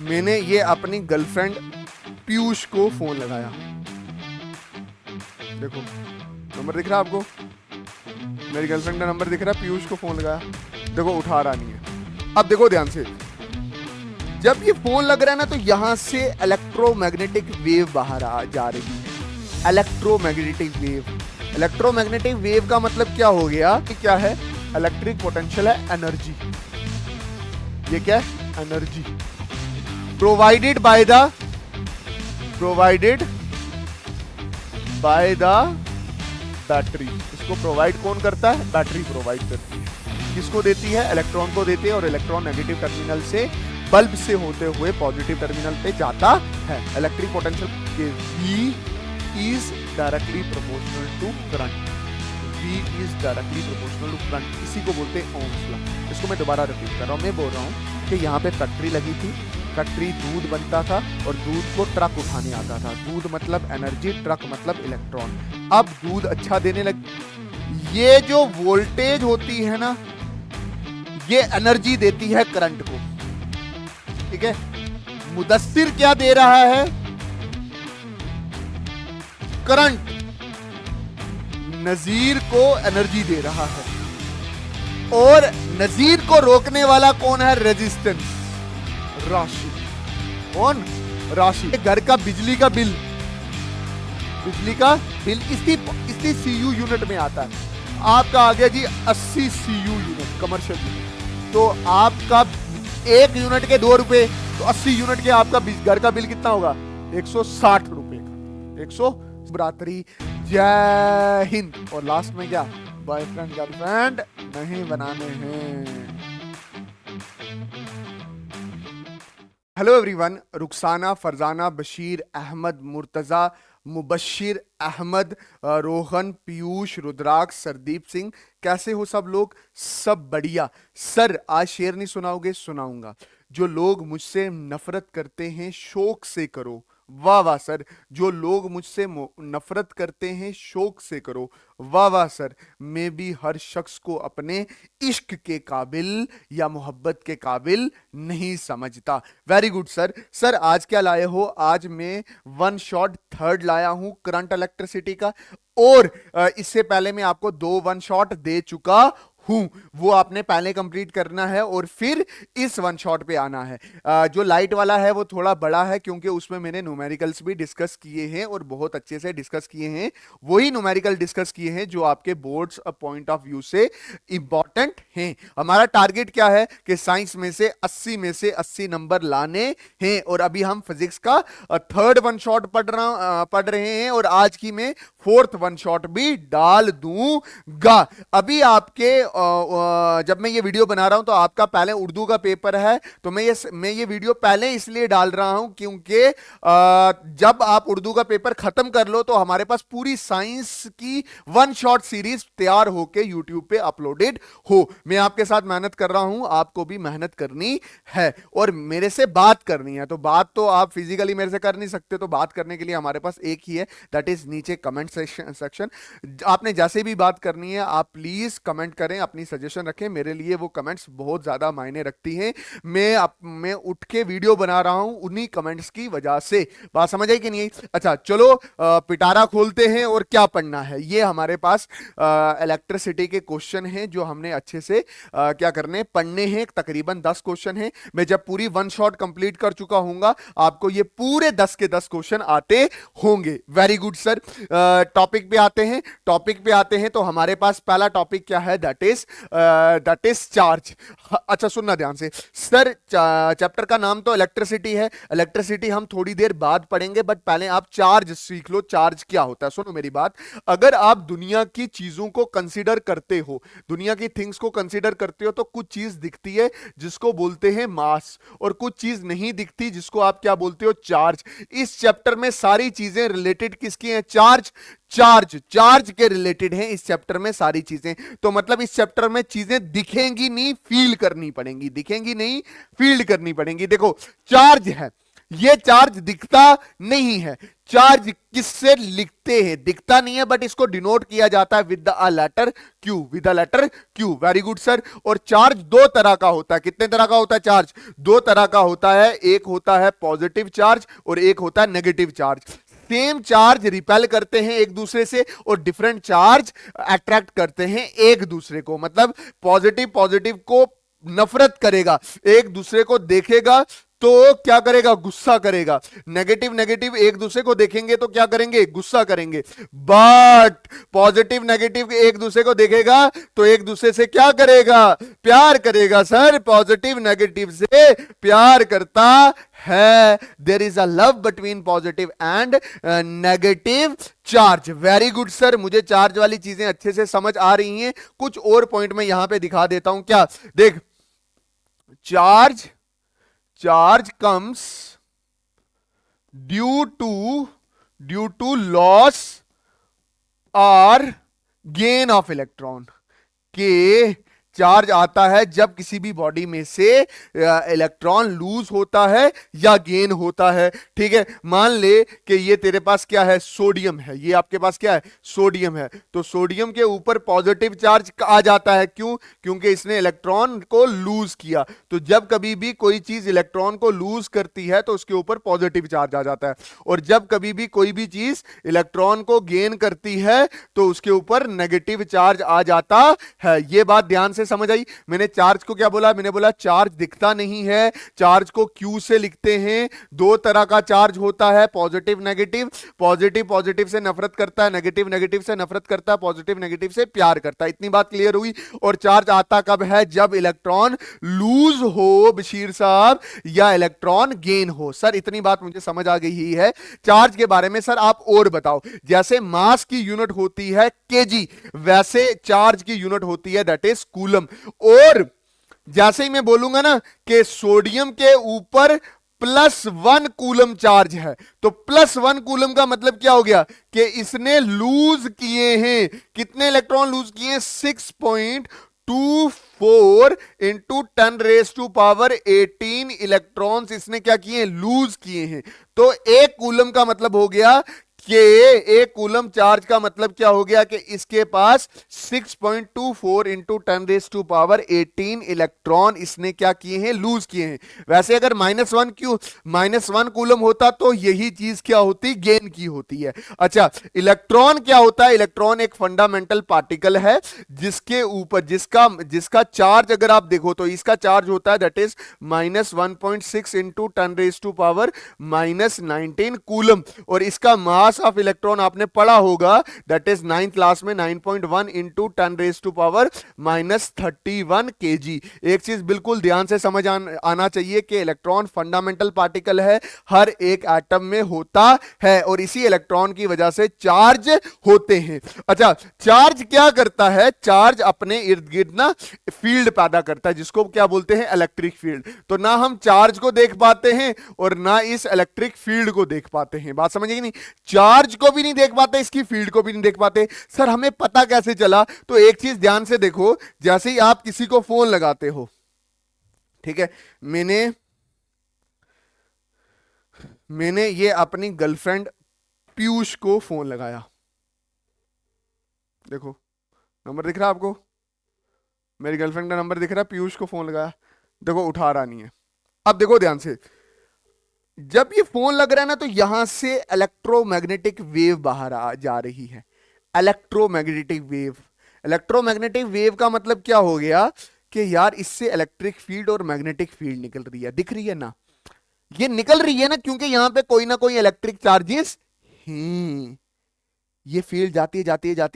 मैंने ये अपनी गर्लफ्रेंड पीयूष को फोन लगाया, देखो नंबर दिख रहा है आपको, मेरी गर्लफ्रेंड का नंबर दिख रहा है, पीयूष को फोन लगाया, देखो उठा रहा नहीं है। अब देखो ध्यान से, जब ये फोन लग रहा है ना तो यहां से इलेक्ट्रोमैग्नेटिक वेव बाहर आ जा रही है। इलेक्ट्रोमैग्नेटिक वेव, इलेक्ट्रोमैग्नेटिक वेव का मतलब क्या हो गया कि क्या है, इलेक्ट्रिक पोटेंशियल है, एनर्जी। ये क्या है, energy provided by the battery. इसको प्रोवाइड कौन करता है, बैटरी प्रोवाइड करती है। किसको देती है, इलेक्ट्रॉन को देती है, और इलेक्ट्रॉन नेगेटिव टर्मिनल से बल्ब से होते हुए पॉजिटिव टर्मिनल पे जाता है। Electric potential V is directly proportional to current. V is directly proportional to current, इसी को बोलते हैं ओम्स लॉ। इसको मैं दोबारा रिपीट कर रहा हूं, मैं बोल रहा हूं कि यहाँ पे फैक्ट्री लगी थी, फैक्ट्री दूध बनता था और दूध को ट्रक उठाने आता था। दूध मतलब एनर्जी, ट्रक मतलब इलेक्ट्रॉन। अब दूध अच्छा देने लग, ये जो वोल्टेज होती है ना, ये एनर्जी देती है करंट को, ठीक है। मुदस्सिर क्या दे रहा है, करंट। नजीर को एनर्जी दे रहा है, और नजीर को रोकने वाला कौन है, रेजिस्टेंस, राशि। कौन, राशि। घर का बिजली का बिल, इसी सीयू यूनिट में आता है। आपका आ गया जी 80 सीयू यूनिट, कमर्शियल यूनिट। तो आपका 1 यूनिट के 2 रुपए, तो 80 यूनिट के आपका घर का बिल कितना होगा, 160 रुपए का। 100 बरातरी। जय हिंद। और लास्ट में क्या, बॉयफ्रेंड गर्लफ्रेंड नहीं बनाने हैं। हेलो एवरीवन, रुखसाना, फरजाना, बशीर अहमद, मुर्तजा, मुबशिर अहमद, रोहन, पीयूष, रुद्राक्ष, सरदीप सिंह, कैसे हो सब लोग, सब बढ़िया। सर आज शेर नहीं सुनाओगे, सुनाऊंगा। जो लोग मुझसे नफरत करते हैं शौक से करो, वाह वाह सर। जो लोग मुझसे नफरत करते हैं शौक से करो, वाह वाह सर। मैं भी हर शख्स को अपने इश्क के काबिल या मोहब्बत के काबिल नहीं समझता। Very good sir. सर आज क्या लाए हो, आज मैं वन शॉट थर्ड लाया हूं करंट इलेक्ट्रिसिटी का, और इससे पहले मैं आपको 2 वन शॉट दे चुका हूं, वो आपने पहले कंप्लीट करना है और फिर इस वन शॉट पे आना है। जो लाइट वाला है वो थोड़ा बड़ा है, क्योंकि उसमें मैंने न्यूमेरिकल्स भी डिस्कस किए हैं और बहुत अच्छे से डिस्कस किए हैं। वही न्यूमेरिकल डिस्कस किए हैं जो आपके बोर्ड्स पॉइंट ऑफ व्यू से इंपॉर्टेंट हैं। हमारा टारगेट क्या है कि साइंस में से 80 में से 80 नंबर लाने हैं, और अभी हम फिजिक्स का थर्ड वन शॉट पढ़ रहे हैं, और आज की मैं फोर्थ वन शॉट भी डाल दूंगा। अभी आपके जब मैं ये वीडियो बना रहा हूं तो आपका पहले उर्दू का पेपर है, तो मैं ये वीडियो पहले इसलिए डाल रहा हूं क्योंकि जब आप उर्दू का पेपर खत्म कर लो तो हमारे पास पूरी साइंस की वन शॉट सीरीज तैयार होके यूट्यूब पे अपलोडेड हो। मैं आपके साथ मेहनत कर रहा हूं, आपको भी मेहनत करनी है और मेरे से बात करनी है। तो बात तो आप फिजिकली मेरे से कर नहीं सकते, तो बात करने के लिए हमारे पास एक ही है, दैट इज नीचे कमेंट सेक्शन। आपने जैसे भी बात करनी है आप प्लीज कमेंट करें, अपनी सजेशन रखें, मेरे लिए वो कमेंट्स बहुत ज्यादा मायने रखती हैं। मैं उठ के वीडियो बना रहा हूं उन्हीं कमेंट्स की वजह से। बात समझ आई कि नहीं? अच्छा चलो पिटारा खोलते हैं और क्या पढ़ना है। ये हमारे पास इलेक्ट्रिसिटी के क्वेश्चन हैं जो हमने अच्छे से क्या करने, पढ़ने हैं। तकरीबन 10 क्वेश्चन हैं। मैं जब पूरी वन शॉट कंप्लीट कर चुका हूंगा आपको ये पूरे 10 के 10 क्वेश्चन आते होंगे। Very good sir. टॉपिक पे आते हैं तो हमारे पास पहला टॉपिक क्या है, दैट इज चार्ज। अच्छा सुनना ध्यान से सर, चैप्टर का नाम तो इलेक्ट्रिसिटी है, इलेक्ट्रिसिटी हम थोड़ी देर बाद पढ़ेंगे, बट पहले आप चार्ज सीख लो। चार्ज क्या होता है, सुनो मेरी बात। अगर आप दुनिया की चीजों को कंसीडर करते हो, दुनिया की थिंग्स को कंसीडर करते हो, तो कुछ चीज दिखती है जिसको बोलते हैं मास, और कुछ चीज नहीं दिखती जिसको आप क्या बोलते हो, चार्ज। इस चैप्टर में सारी चीजें रिलेटेड किसकी हैं, चार्ज के रिलेटेड हैं इस चैप्टर में सारी चीजें। तो मतलब इस चैप्टर में चीजें दिखेंगी नहीं, फील करनी पड़ेंगी, दिखेंगी नहीं फील करनी पड़ेंगी। देखो चार्ज है, ये चार्ज दिखता नहीं है। चार्ज किससे लिखते हैं? दिखता नहीं है, बट इसको डिनोट किया जाता है with the letter Q, with the letter Q. Very good sir. और चार्ज दो तरह का होता है। कितने तरह का होता है चार्ज? दो तरह का होता है। एक होता है पॉजिटिव चार्ज और एक होता है negative charge. Same charge repel करते हैं एक दूसरे से और डिफरेंट चार्ज अट्रैक्ट करते हैं एक दूसरे को। मतलब पॉजिटिव पॉजिटिव को नफरत करेगा, एक दूसरे को देखेगा तो क्या करेगा? गुस्सा करेगा। नेगेटिव नेगेटिव एक दूसरे को देखेंगे तो क्या करेंगे? गुस्सा करेंगे। बट पॉजिटिव नेगेटिव एक दूसरे को देखेगा तो एक दूसरे से क्या करेगा? प्यार करेगा। सर पॉजिटिव नेगेटिव से प्यार करता है। There is a love between positive and negative charge. Very good sir. मुझे चार्ज वाली चीजें अच्छे से समझ आ रही हैं। कुछ और पॉइंट में यहां पे दिखा देता हूं। क्या देख, charge comes due to loss or gain of electron। के चार्ज आता है जब किसी भी बॉडी में से इलेक्ट्रॉन लूज होता है या गेन होता है। ठीक है, मान ले कि ये तेरे पास क्या है? सोडियम है। ये आपके पास क्या है? सोडियम है। तो सोडियम के ऊपर पॉजिटिव चार्ज आ जाता है। क्यों? क्योंकि इसने इलेक्ट्रॉन को लूज किया। तो जब कभी भी कोई चीज इलेक्ट्रॉन को लूज करती है तो उसके ऊपर पॉजिटिव चार्ज आ जाता है, और जब कभी भी कोई भी चीज इलेक्ट्रॉन को गेन करती है तो उसके ऊपर नेगेटिव चार्ज आ जाता है। ये बात ध्यान से समझ आई। मैंने चार्ज को क्या बोला? मैंने बोला चार्ज दिखता नहीं है, चार्ज को क्यू से लिखते हैं। दो तरह का चार्ज होता है, पॉजिटिव नेगेटिव। पॉजिटिव पॉजिटिव से नफरत करता है, नेगेटिव नेगेटिव से नफरत करता है, पॉजिटिव नेगेटिव से प्यार करता है। इतनी बात क्लियर हुई। और चार्ज आता कब है? जब इलेक्ट्रॉन लूज हो बशीर साहब, या इलेक्ट्रॉन गेन हो। सर इतनी बात मुझे समझ आ गई ही है। चार्ज के बारे में सर आप और बताओ। जैसे मास की यूनिट होती है केजी, वैसे चार्ज की यूनिट होती है दैट इज कूलम। और जैसे ही मैं बोलूंगा ना कि सोडियम के ऊपर +1 कूलम चार्ज है, तो +1 कूलम का मतलब क्या हो गया? कि इसने लूज किए हैं। कितने इलेक्ट्रॉन लूज किए हैं? 6.24 इंटू 10⁻18 इलेक्ट्रॉन्स इसने क्या किए हैं? लूज किए हैं। तो एक कूलम का मतलब हो गया कि एक कूलम चार्ज का मतलब क्या हो गया? कि इसके पास 6.24 इंटू 10⁻18 इलेक्ट्रॉन इसने क्या किए हैं? लूज किए हैं। वैसे अगर -1 कूलम होता तो यही चीज क्या होती? गेन की होती है। अच्छा, इलेक्ट्रॉन क्या होता है? इलेक्ट्रॉन एक फंडामेंटल पार्टिकल है जिसके ऊपर जिसका चार्ज अगर आप देखो तो इसका चार्ज होता है दैट इज -1.6 इंटू 10⁻19 कूलम, और इसका मास ऑफ इलेक्ट्रॉन आपने पढ़ा होगा दैट इज 9th क्लास में 9.1 इंटू 10⁻31 kg। एक चीज बिल्कुल ध्यान से समझ आना चाहिए कि इलेक्ट्रॉन फंडामेंटल पार्टिकल है, हर एक एटम में होता है, और इसी इलेक्ट्रॉन की वजह से चार्ज होते हैं। अच्छा, चार्ज क्या करता है? चार्ज अपने इर्द गिर्द ना फील्ड पैदा करता है, जिसको क्या बोलते हैं? Electric field. तो ना हम चार्ज को देख पाते हैं और ना इस इलेक्ट्रिक फील्ड को देख पाते हैं। बात समझिए कि नहीं? चार्ज को भी नहीं देख पाते, इसकी फील्ड को भी नहीं देख पाते। सर हमें पता कैसे चला? तो एक चीज ध्यान से देखो। जैसे ही आप किसी को फोन लगाते हो, ठीक है, मैंने ये अपनी गर्लफ्रेंड पीयूष को फोन लगाया। देखो नंबर दिख रहा है आपको? मेरी गर्लफ्रेंड का नंबर दिख रहा है। पीयूष को फोन लगाया, देखो उठा रहा नहीं है। अब देखो ध्यान से, जब ये फोन लग रहा है ना तो यहां से इलेक्ट्रोमैग्नेटिक वेव बाहर जा रही है। Electromagnetic wave. इलेक्ट्रोमैग्नेटिक वेव का मतलब क्या हो गया? कि यार इससे इलेक्ट्रिक फील्ड और मैग्नेटिक फील्ड निकल रही है। दिख रही है ना? ये निकल रही है ना, क्योंकि यहां पे कोई ना कोई इलेक्ट्रिक चार्जेस हैं। ये फील्ड जाती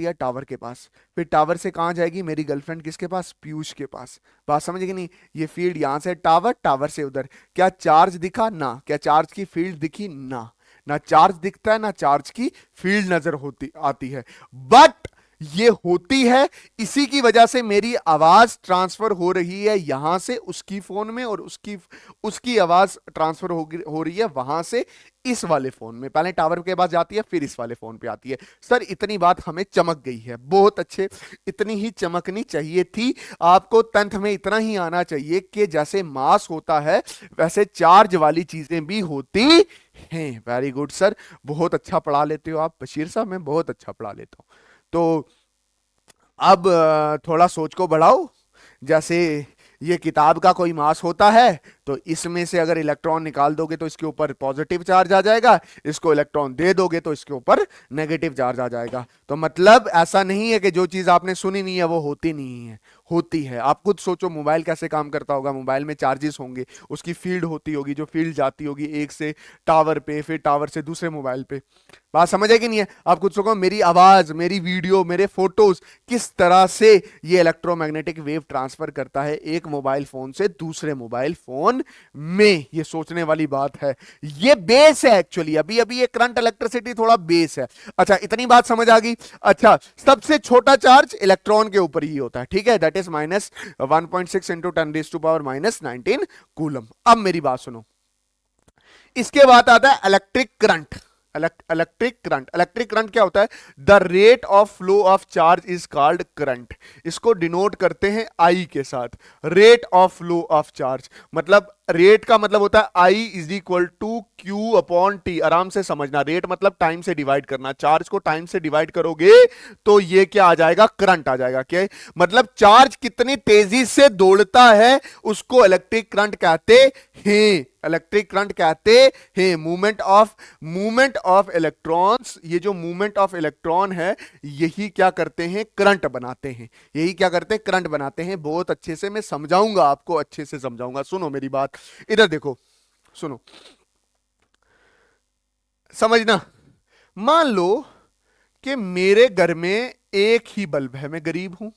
है टावर के पास। फिर टावर से कहां जाएगी? मेरी गर्लफ्रेंड किसके पास? पीयूष के पास। बात समझ कि नहीं? ये फील्ड यहां से टावर, टावर से उधर। क्या चार्ज दिखा? ना। क्या चार्ज की फील्ड दिखी? ना। ना चार्ज दिखता है ना चार्ज की फील्ड नजर होती आती है। बट ये होती है, इसी की वजह से मेरी आवाज ट्रांसफर हो रही है यहां से उसकी फोन में, और उसकी आवाज ट्रांसफर हो रही है वहां से इस वाले फोन में। पहले टावर के पास जाती है, फिर इस वाले फोन पे आती है। सर इतनी बात हमें चमक गई है, बहुत अच्छे, इतनी ही चमकनी चाहिए थी आपको। तंत्र में इतना ही आना चाहिए कि जैसे मास होता है वैसे चार्ज वाली चीजें भी होती हैं। वेरी गुड सर, बहुत अच्छा पढ़ा लेते हो आप बशीर साहब, मैं बहुत अच्छा पढ़ा लेता हूं। तो अब थोड़ा सोच को बढ़ाओ। जैसे ये किताब का कोई मास होता है, तो इसमें से अगर इलेक्ट्रॉन निकाल दोगे तो इसके ऊपर पॉजिटिव चार्ज आ जाएगा, इसको इलेक्ट्रॉन दे दोगे तो इसके ऊपर नेगेटिव चार्ज आ जाएगा। तो मतलब ऐसा नहीं है कि जो चीज आपने सुनी नहीं है वो होती नहीं है, होती है। आप खुद सोचो मोबाइल कैसे काम करता होगा। मोबाइल में चार्जेस होंगे, उसकी फील्ड होती होगी, जो फील्ड जाती होगी एक से टावर पे, फिर टावर से दूसरे मोबाइल पे। बात समझ है कि नहीं है? आप खुद सोचो, मेरी आवाज, मेरी वीडियो, मेरे फोटोज, किस तरह से ये इलेक्ट्रोमैग्नेटिक वेव ट्रांसफर करता है एक मोबाइल फोन से दूसरे मोबाइल फोन में। ये सोचने वाली बात है, ये बेस है एक्चुअली। अभी अभी ये करंट इलेक्ट्रिसिटी थोड़ा बेस है। अच्छा इतनी बात समझ आ गई। अच्छा सबसे छोटा चार्ज इलेक्ट्रॉन के ऊपर ही होता है, ठीक है, दैट इज -1.6 इंटू 10⁻⁻19 कूलम। अब मेरी बात सुनो, इसके बाद आता है इलेक्ट्रिक करंट। इलेक्ट्रिक करंट क्या होता है? The rate of flow of charge is called current. इसको डिनोट करते हैं आई के साथ, rate of flow of charge. मतलब रेट का मतलब होता है I is equal to Q upon T. आराम से समझना, रेट मतलब टाइम से डिवाइड करना। चार्ज को टाइम से डिवाइड करोगे तो ये क्या आ जाएगा? करंट आ जाएगा। क्या मतलब? चार्ज कितनी तेजी से दौड़ता है उसको इलेक्ट्रिक करंट कहते हैं। इलेक्ट्रिक करंट कहते हैं मूवमेंट ऑफ इलेक्ट्रॉन्स। ये जो मूवमेंट ऑफ इलेक्ट्रॉन है यही क्या करते हैं? करंट बनाते हैं। यही क्या करते हैं? करंट बनाते हैं। बहुत अच्छे से मैं समझाऊंगा आपको, अच्छे से समझाऊंगा। सुनो मेरी बात, इधर देखो, सुनो, समझना। मान लो कि मेरे घर में एक ही बल्ब है, मैं गरीब हूं,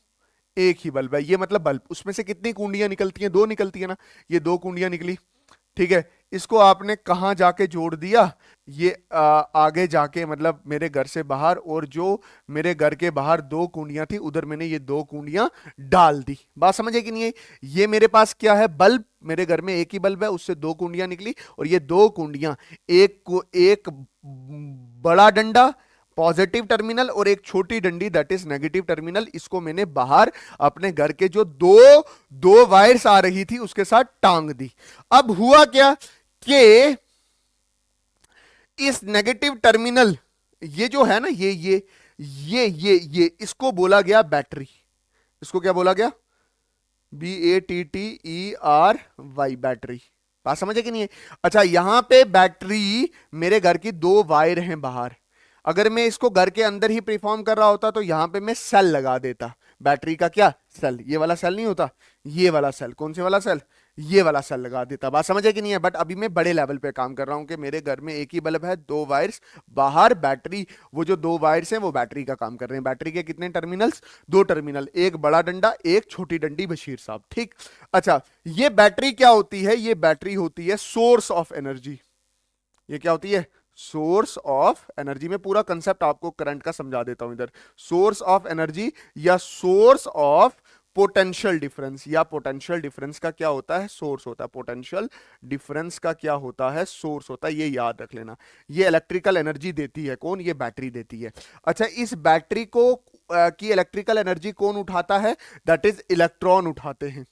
एक ही बल्ब है। ये मतलब बल्ब, उसमें से कितनी कुंडियां निकलती हैं? दो निकलती है ना। ये दो कुंडियां निकली, ठीक है। इसको आपने कहां जाके जोड़ दिया? ये आगे जाके, मतलब मेरे घर से बाहर, और जो मेरे घर के बाहर दो कुंडियां थी उधर मैंने ये दो कुंडियां डाल दी। बात समझे कि नहीं है? ये मेरे पास क्या है? बल्ब। मेरे घर में एक ही बल्ब है, उससे दो कुंडियां निकली, और ये दो कुंडियां, एक बड़ा डंडा पॉजिटिव टर्मिनल और एक छोटी डंडी दैट इज नेगेटिव टर्मिनल, इसको मैंने बाहर अपने घर के जो दो दो वायर्स आ रही थी उसके साथ टांग दी। अब हुआ क्या कि इस नेगेटिव टर्मिनल, ये जो है ना, ये इसको बोला गया बैटरी। इसको क्या बोला गया? BATTERY, battery. बात समझे कि नहीं है? अच्छा यहां पे बैटरी, मेरे घर की दो वायर हैं बाहर। अगर मैं इसको घर के अंदर ही परफॉर्म कर रहा होता तो यहां पे मैं सेल लगा देता। बैटरी का क्या? सेल। ये वाला सेल नहीं होता, ये वाला सेल। कौन से वाला सेल? ये वाला सेल लगा देता। बात समझे कि नहीं है? बट अभी मैं बड़े लेवल पे काम कर रहा हूं कि मेरे घर में एक ही बल्ब है, दो वायर्स बाहर, बैटरी, वो जो दो वायर्स हैं वो बैटरी का काम कर रहे हैं। बैटरी के कितने टर्मिनल्स? दो टर्मिनल, एक बड़ा डंडा, एक छोटी डंडी, बशीर साहब, ठीक। अच्छा ये बैटरी क्या होती है? ये बैटरी होती है सोर्स ऑफ एनर्जी। ये क्या होती है? Source of energy. में पूरा कंसेप्ट आपको करंट का समझा देता हूं इधर। सोर्स ऑफ एनर्जी या सोर्स ऑफ पोटेंशियल डिफरेंस, या पोटेंशियल डिफरेंस का क्या होता है? सोर्स होता है। पोटेंशियल डिफरेंस का क्या होता है? सोर्स होता है। ये याद रख लेना। ये इलेक्ट्रिकल एनर्जी देती है कौन? ये बैटरी देती है। अच्छा इस बैटरी को की इलेक्ट्रिकल एनर्जी कौन उठाता है? दैट इज इलेक्ट्रॉन उठाते हैं,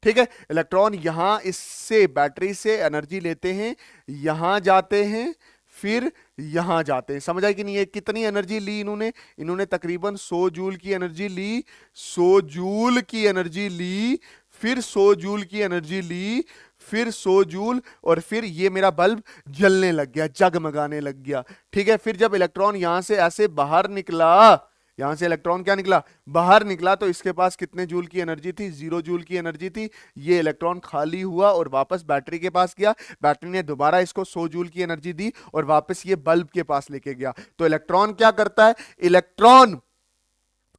ठीक है। इलेक्ट्रॉन यहां इससे, बैटरी से एनर्जी लेते हैं, यहां जाते हैं, फिर यहां जाते हैं। समझ आई कि नहीं? है कितनी एनर्जी ली इन्होंने? इन्होंने तकरीबन 100 जूल की एनर्जी ली, 100 जूल की एनर्जी ली, फिर 100 जूल की एनर्जी ली, फिर 100 जूल, और फिर ये मेरा बल्ब जलने लग गया, जगमगाने लग गया, ठीक है। फिर जब इलेक्ट्रॉन यहां से ऐसे बाहर निकला, यहां से इलेक्ट्रॉन क्या निकला? बाहर निकला, तो इसके पास कितने जूल की एनर्जी थी? 0 जूल की एनर्जी थी। ये इलेक्ट्रॉन खाली हुआ और वापस बैटरी के पास गया। बैटरी ने दोबारा इसको 100 जूल की एनर्जी दी और वापस ये बल्ब के पास लेके गया। तो इलेक्ट्रॉन क्या करता है?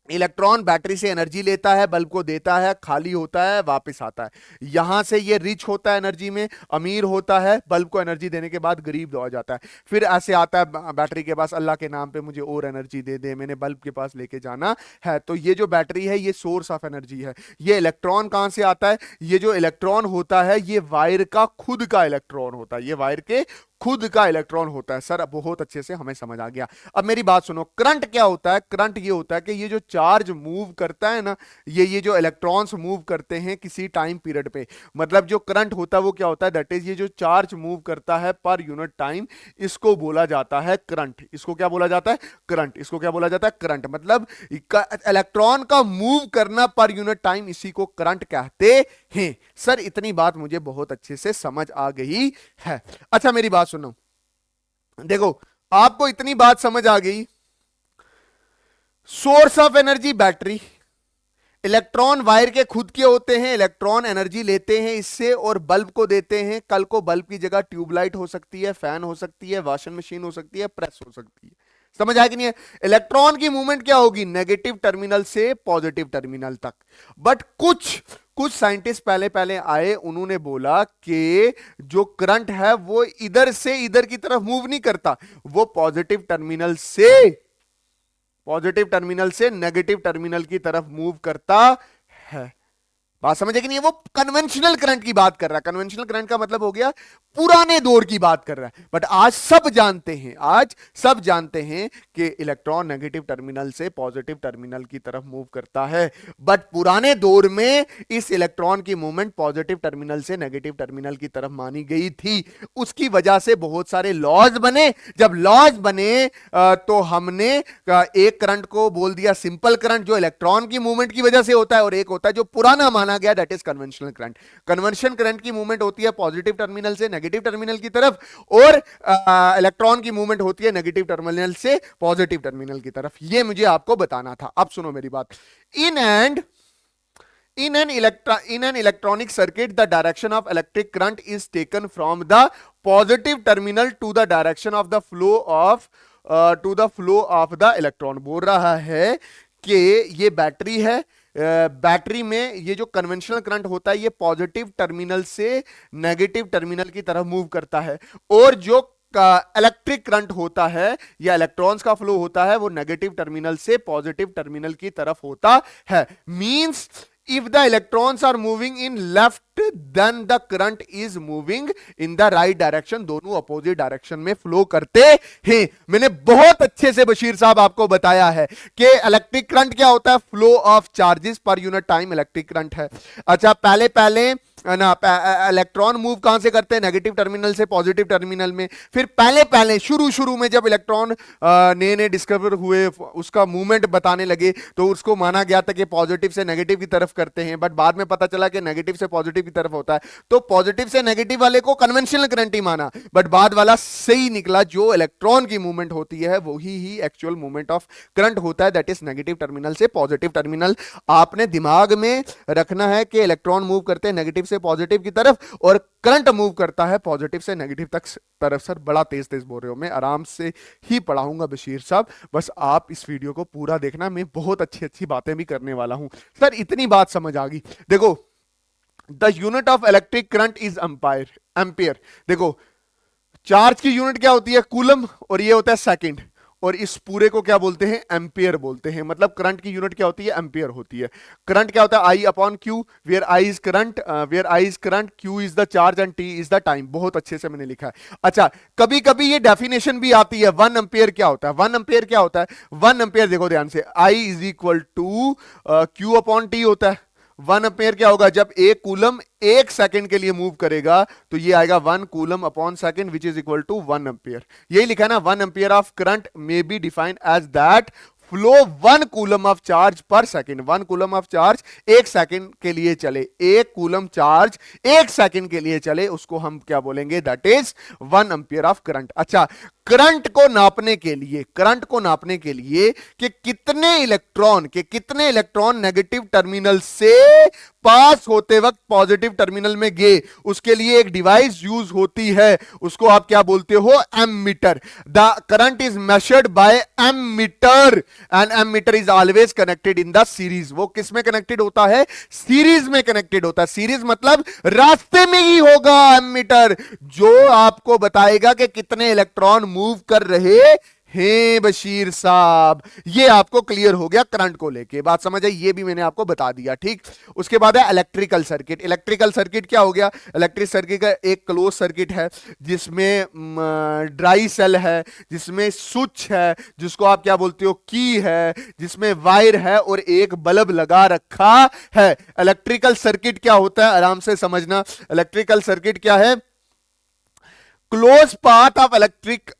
इलेक्ट्रॉन बैटरी से एनर्जी लेता है, बल्ब को देता है, खाली होता है, वापस आता है। यहां से ये रिच होता है एनर्जी में, अमीर होता है, बल्ब को एनर्जी देने के बाद गरीब हो जाता है। फिर ऐसे आता है बैटरी के पास, अल्लाह के नाम पे मुझे और एनर्जी दे दे, मैंने बल्ब के पास लेके जाना है। तो ये जो बैटरी है ये सोर्स ऑफ एनर्जी है। ये इलेक्ट्रॉन कहां से आता है? ये जो इलेक्ट्रॉन होता है ये वायर का खुद का इलेक्ट्रॉन होता है, ये वायर के खुद का इलेक्ट्रॉन होता है। सर अब बहुत अच्छे से हमें समझ आ गया। अब मेरी बात सुनो, करंट क्या होता है? करंट ये होता है कि ये जो चार्ज मूव करता है ना, ये जो इलेक्ट्रॉन्स मूव करते हैं किसी टाइम पीरियड पे, मतलब जो करंट होता है वो क्या होता है? दैट इज ये जो चार्ज मूव करता है पर यूनिट टाइम, इसको बोला जाता है करंट। इसको क्या बोला जाता है? करंट। इसको क्या बोला जाता है? करंट। मतलब इलेक्ट्रॉन का मूव करना पर यूनिट टाइम, इसी को करंट कहते हैं। सर इतनी बात मुझे बहुत अच्छे से समझ आ गई है। अच्छा मेरी बात सुनो, देखो आपको इतनी बात समझ आ गई, source of energy battery, electron wire के खुद के होते हैं, इलेक्ट्रॉन एनर्जी लेते हैं इससे और बल्ब को देते हैं। कल को बल्ब की जगह ट्यूबलाइट हो सकती है, फैन हो सकती है, वॉशिंग मशीन हो सकती है, प्रेस हो सकती है। समझ आया कि नहीं है? इलेक्ट्रॉन की मूवमेंट क्या होगी? नेगेटिव टर्मिनल से पॉजिटिव टर्मिनल तक। बट कुछ साइंटिस्ट पहले पहले आए, उन्होंने बोला कि जो करंट है वो इधर से इधर की तरफ मूव नहीं करता, वो पॉजिटिव टर्मिनल से नेगेटिव टर्मिनल की तरफ मूव करता है। बात समझे कि नहीं? वो कन्वेंशनल करंट की बात कर रहा है। कन्वेंशनल करंट का मतलब हो गया पुराने दौर की बात कर रहा है। बट आज सब जानते हैं कि इलेक्ट्रॉन नेगेटिव टर्मिनल से पॉजिटिव टर्मिनल की तरफ मूव करता है। बट पुराने दौर में इस इलेक्ट्रॉन की मूवमेंट पॉजिटिव टर्मिनल से नेगेटिव टर्मिनल की तरफ मानी गई थी। उसकी वजह से बहुत सारे लॉज बने। जब लॉज बने तो हमने एक करंट को बोल दिया सिंपल करंट, जो इलेक्ट्रॉन की मूवमेंट की वजह से होता है, और एक होता है जो पुराना माना गया, that is conventional current. Convention current की मूवमेंट होती है पॉजिटिव टर्मिनल से नेगेटिव टर्मिनल की तरफ, और इलेक्ट्रॉन की मूवमेंट होती है नेगेटिव टर्मिनल से पॉजिटिव टर्मिनल की तरफ। यह मुझे आपको बताना था। अब सुनो मेरी बात। In an electronic circuit, the direction of electric current is taken from the positive terminal to the direction of the flow of the electron। बोल रहा है कि ये बैटरी है, बैटरी में ये जो कन्वेंशनल करंट होता है ये पॉजिटिव टर्मिनल से नेगेटिव टर्मिनल की तरफ मूव करता है, और जो इलेक्ट्रिक करंट होता है या इलेक्ट्रॉन्स का फ्लो होता है वो नेगेटिव टर्मिनल से पॉजिटिव टर्मिनल की तरफ होता है। Means if the electrons are moving in left then the current is moving in the right direction। दोनों अपोजिट डायरेक्शन में फ्लो करते हैं। मैंने बहुत अच्छे से बशीर साहब आपको बताया है कि इलेक्ट्रिक करंट क्या होता है? Flow of charges per unit time electric current है। अच्छा पहले पहले ना इलेक्ट्रॉन मूव कहां से करते हैं? नेगेटिव टर्मिनल से पॉजिटिव टर्मिनल में। फिर पहले शुरू में जब इलेक्ट्रॉन नए डिस्कवर हुए, उसका मूवमेंट बताने लगे, तो उसको माना गया था कि पॉजिटिव से नेगेटिव की तरफ करते हैं। बट बाद में पता चला कि नेगेटिव से पॉजिटिव की तरफ होता है, तो पॉजिटिव से नेगेटिव वाले को कन्वेंशनल करंट ही माना। बट बाद वाला सही निकला, जो इलेक्ट्रॉन की मूवमेंट होती है वही ही एक्चुअल मूवमेंट ऑफ करंट होता है, दैट इज नेगेटिव टर्मिनल से पॉजिटिव टर्मिनल। आपने दिमाग में रखना है कि इलेक्ट्रॉन मूव करते हैं नेगेटिव से पॉजिटिव की तरफ, और करंट मूव करता है पॉजिटिव से नेगेटिव तक तरफ। सर बड़ा तेज बोल रहे हो, मैं आराम से ही पढ़ाऊंगा बशीर साहब, बस आप इस वीडियो को पूरा देखना, मैं बहुत अच्छी बातें भी करने वाला हूं। सर इतनी बात समझ आ गई। देखो the unit of electric current is ampere. देखो चार्ज की यूनिट क्या होती है? कूलम, और ये होता है सेकंड, और इस पूरे को क्या बोलते हैं? एम्पियर बोलते हैं। मतलब करंट की यूनिट क्या होती है? एम्पियर होती है। करंट क्या होता है? I upon Q, where I is current, Q is the charge and T is the time. बहुत अच्छे से मैंने लिखा है। अच्छा कभी कभी ये डेफिनेशन भी आती है, 1 एम्पियर क्या होता है? 1 एम्पियर क्या होता है? 1 एम्पियर देखो ध्यान से, I is equal to Q upon T होता है। 1 एम्पियर क्या होगा? जब एक कूलम 1 सेकंड के लिए मूव करेगा तो ये आएगा 1 coulomb upon second which is equal to 1 ampere. यही लिखा है ना, 1 ampere of current may be defined as that flow 1 coulomb of charge per second. 1 coulomb of charge 1 second के लिए चले, 1 कूलम चार्ज 1 सेकंड के लिए चले, उसको हम क्या बोलेंगे? That is 1 ampere of current. अच्छा करंट को नापने के लिए, करंट को नापने के लिए कि कितने इलेक्ट्रॉन नेगेटिव टर्मिनल से पास होते वक्त पॉजिटिव टर्मिनल में गए, उसके लिए एक डिवाइस यूज होती है, उसको आप क्या बोलते हो, ammeter. The current is measured by ammeter and ammeter is always connected in the series. वो किस में कनेक्टेड होता है, सीरीज में कनेक्टेड होता है। सीरीज मतलब रास्ते में ही होगा एमीटर, जो आपको बताएगा कि कितने इलेक्ट्रॉन मूव कर रहे हे बशीर साहब। ये आपको क्लियर हो गया करंट को लेके, बात समझ आई, ये भी मैंने आपको बता दिया, ठीक। उसके बाद है इलेक्ट्रिकल सर्किट। इलेक्ट्रिकल सर्किट क्या हो गया, इलेक्ट्रिक सर्किट का एक क्लोज सर्किट है जिसमें ड्राई सेल है, जिसमें स्विच है, जिसको आप क्या बोलते हो, की है, जिसमें वायर है और एक बल्ब लगा रखा है। इलेक्ट्रिकल सर्किट क्या होता है, आराम से समझना। इलेक्ट्रिकल सर्किट क्या है, closed path of electric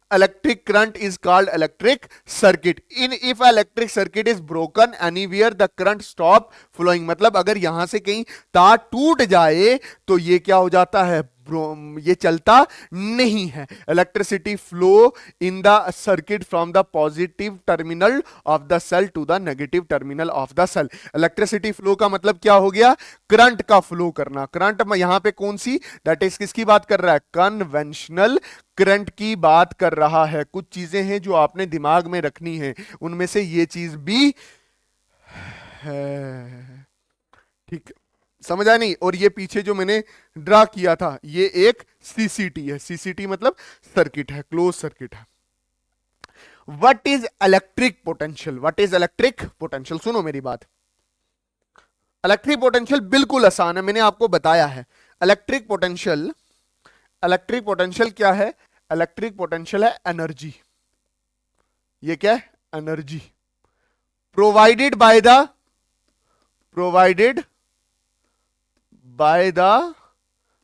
current is called electric circuit. If electric circuit is broken anywhere the current stop flowing, मतलब अगर यहां से कहीं तार टूट जाए तो ये क्या हो जाता है, ये चलता नहीं है। Electricity flow in the circuit from the positive terminal of the cell to the negative terminal of the cell. Electricity flow का मतलब क्या हो गया, करंट का फ्लो करना। करंट में यहां पे कौन सी, दैट इज किसकी बात कर रहा है, कन्वेंशनल करंट की बात कर रहा है। कुछ चीजें हैं जो आपने दिमाग में रखनी है, उनमें से ये चीज भी है, ठीक, समझ आया नहीं। और ये पीछे जो मैंने ड्रा किया था ये एक सीसीटी है, सीसीटी मतलब सर्किट है, क्लोज सर्किट है। What is electric potential, what is electric potential, सुनो मेरी बात। इलेक्ट्रिक पोटेंशियल बिल्कुल आसान है, मैंने आपको बताया है। इलेक्ट्रिक पोटेंशियल, इलेक्ट्रिक पोटेंशियल क्या है, इलेक्ट्रिक पोटेंशियल है एनर्जी। ये क्या है, energy provided by the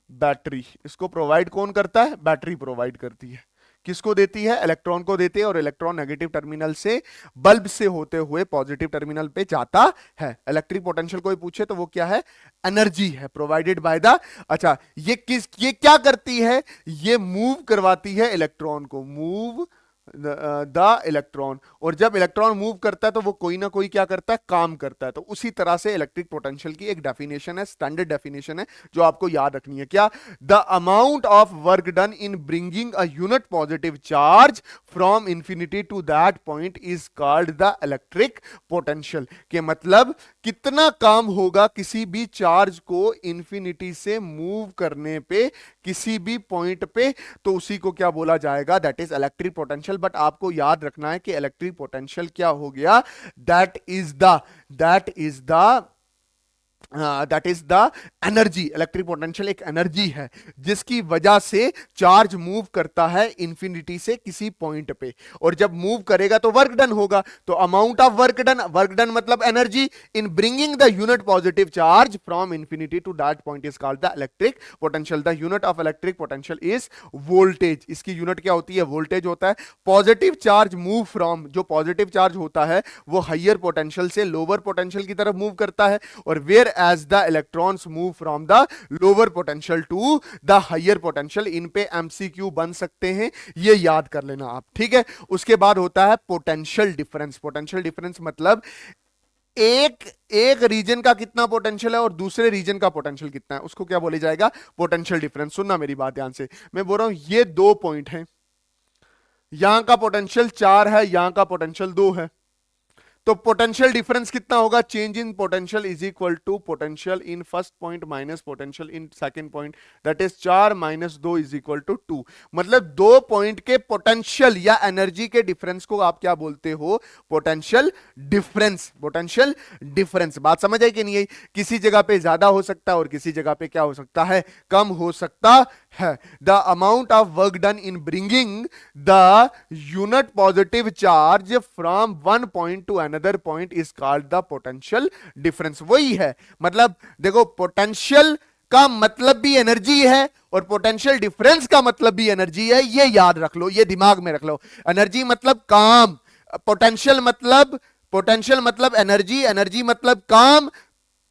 battery. इसको प्रोवाइड कौन करता है, बैटरी प्रोवाइड करती है। किसको देती है, इलेक्ट्रॉन को देती है, और इलेक्ट्रॉन नेगेटिव टर्मिनल से बल्ब से होते हुए पॉजिटिव टर्मिनल पे जाता है। इलेक्ट्रिक पोटेंशियल कोई पूछे तो वो क्या है, एनर्जी है, प्रोवाइडेड बाय द। अच्छा, ये क्या करती है, ये मूव करवाती है इलेक्ट्रॉन को, मूव द इलेक्ट्रॉन। और जब इलेक्ट्रॉन मूव करता है तो वो कोई ना कोई क्या करता है, काम करता है। तो उसी तरह से इलेक्ट्रिक पोटेंशियल की एक डेफिनेशन है, स्टैंडर्ड डेफिनेशन है, जो आपको याद रखनी है। क्या, the amount of work done in bringing a unit positive charge from infinity to that point is called the electric potential. के मतलब कितना काम होगा किसी भी चार्ज को इंफिनिटी से मूव करने पे, किसी भी पॉइंट पे, तो उसी को क्या बोला जाएगा, that is electric potential. But आपको याद रखना है कि इलेक्ट्रिक पोटेंशियल क्या हो गया, that is the energy. Electric potential एक एनर्जी है जिसकी वजह से चार्ज मूव करता है इंफिनिटी से किसी पॉइंट पे, और जब मूव करेगा तो वर्क डन होगा। तो अमाउंट ऑफ वर्क डन मतलब energy in bringing the unit positive charge from infinity to that point is called the electric potential. The unit of electric potential is voltage. इसकी unit क्या होती है, voltage होता है। Positive charge move from, जो positive charge होता है वो हायर पोटेंशियल से लोअर पोटेंशियल की तरफ मूव करता है, और where as the electrons move from the lower potential to the higher potential। इन पे MCQ बन सकते हैं, ये याद कर लेना आप, ठीक है। उसके बाद होता है पोटेंशियल डिफरेंस। पोटेंशियल डिफरेंस मतलब एक रीजन का कितना पोटेंशियल है और दूसरे रीजन का पोटेंशियल कितना है, उसको क्या बोले जाएगा, पोटेंशियल डिफरेंस। सुनना मेरी बात ध्यान से, मैं बोल रहा हूं ये 2 पॉइंट हैं, यहां का पोटेंशियल 4 है, यहां का पोटेंशियल 2 है, तो पोटेंशियल डिफरेंस कितना होगा, change in potential is equal to potential in first point minus potential in second point, that is 4 minus 2 is equal to 2। मतलब 2 पॉइंट के पोटेंशियल या एनर्जी के डिफरेंस को आप क्या बोलते हो, पोटेंशियल डिफरेंस। पोटेंशियल डिफरेंस, बात समझ आई कि नहीं आई। किसी जगह पे ज्यादा हो सकता है और किसी जगह पे क्या हो सकता है, कम हो सकता है। The amount of work done in bringing the unit positive charge from one point two another point is called the potential difference. वही है, मतलब देखो पोटेंशियल का मतलब भी एनर्जी है और पोटेंशियल डिफरेंस का मतलब भी एनर्जी है, ये याद रख लो, ये दिमाग में रख लो। एनर्जी मतलब काम, पोटेंशियल मतलब एनर्जी, एनर्जी मतलब काम,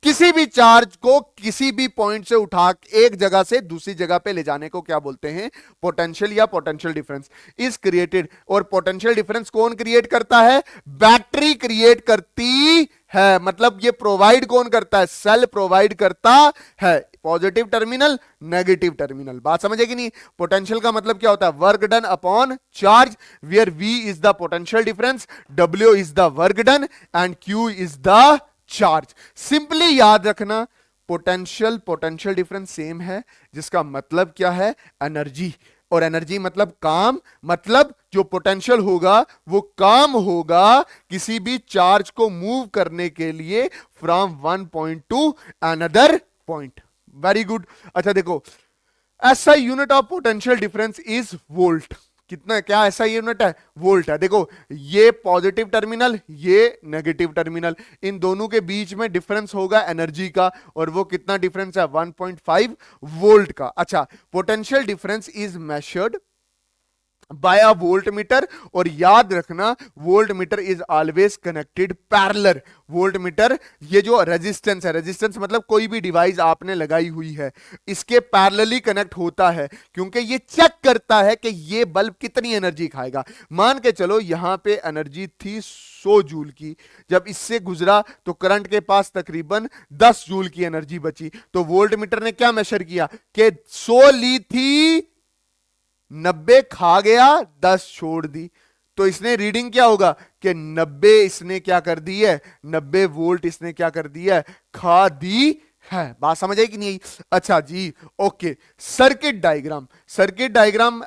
किसी भी चार्ज को किसी भी पॉइंट से उठा एक जगह से दूसरी जगह पे ले जाने को क्या बोलते हैं? पोटेंशियल या पोटेंशियल डिफरेंस इज क्रिएटेड। और पोटेंशियल डिफरेंस कौन क्रिएट करता है? बैटरी क्रिएट करती है। मतलब ये प्रोवाइड कौन करता है? सेल प्रोवाइड करता है। Positive terminal, negative terminal. बात समझे कि नहीं? पोटेंशियल का मतलब क्या होता है? Work done upon charge, where V is the potential difference, W is the work done and Q is the charge. Simply याद रखना, पोटेंशियल पोटेंशियल डिफरेंस सेम है, जिसका मतलब क्या है? एनर्जी। और एनर्जी मतलब काम, मतलब जो पोटेंशियल होगा वो काम होगा किसी भी चार्ज को मूव करने के लिए from one point two another point. Very good. अच्छा देखो, ऐसा unit of potential difference is volt. कितना, क्या ऐसा यूनिट है? वोल्ट है। देखो, ये पॉजिटिव टर्मिनल, ये नेगेटिव टर्मिनल, इन दोनों के बीच में डिफरेंस होगा एनर्जी का, और वो कितना डिफरेंस है? 1.5 वोल्ट का। अच्छा, potential difference is measured bye a volt meter. और याद रखना, volt meter is always connected parallel. Volt meter, ये जो रेजिस्टेंस है, रेजिस्टेंस मतलब कोई भी डिवाइस आपने लगाई हुई है, इसके पैरेलली कनेक्ट होता है, क्योंकि ये चेक करता है कि ये बल्ब कितनी एनर्जी खाएगा। मान के चलो यहां पे एनर्जी थी 100 जूल की, जब इससे गुजरा तो करंट के पास तकरीबन 10 जूल की एनर्जी बची। तो वोल्ट मीटर ने क्या मेजर किया कि 100 ली थी, 90 खा गया, 10 छोड़ दी। तो इसने रीडिंग क्या होगा कि 90 इसने क्या कर दी है? 90 वोल्ट इसने क्या कर दी है? खा दी है। बात समझ आई कि नहीं? अच्छा जी, okay. Circuit diagram, circuit diagram,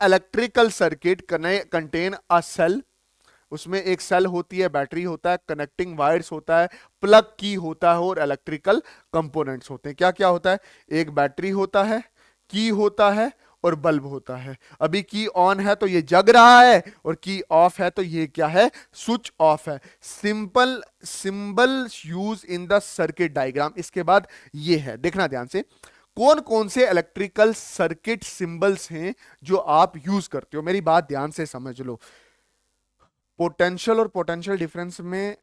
electrical circuit contain a cell. उसमें एक सेल होती है, बैटरी होता है, कनेक्टिंग वायर्स होता है, प्लग की होता है, और इलेक्ट्रिकल कंपोनेंट्स होते हैं। क्या क्या होता है? एक बैटरी होता है, की होता है, और बल्ब होता है। अभी की ऑन है तो ये जग रहा है, और की ऑफ है तो ये क्या है? स्विच ऑफ है। Simple symbol use in the circuit diagram. इसके बाद ये है, देखना ध्यान से, कौन कौन से इलेक्ट्रिकल सर्किट सिंबल्स हैं जो आप यूज करते हो। मेरी बात ध्यान से समझ लो। पोटेंशियल और पोटेंशियल डिफरेंस में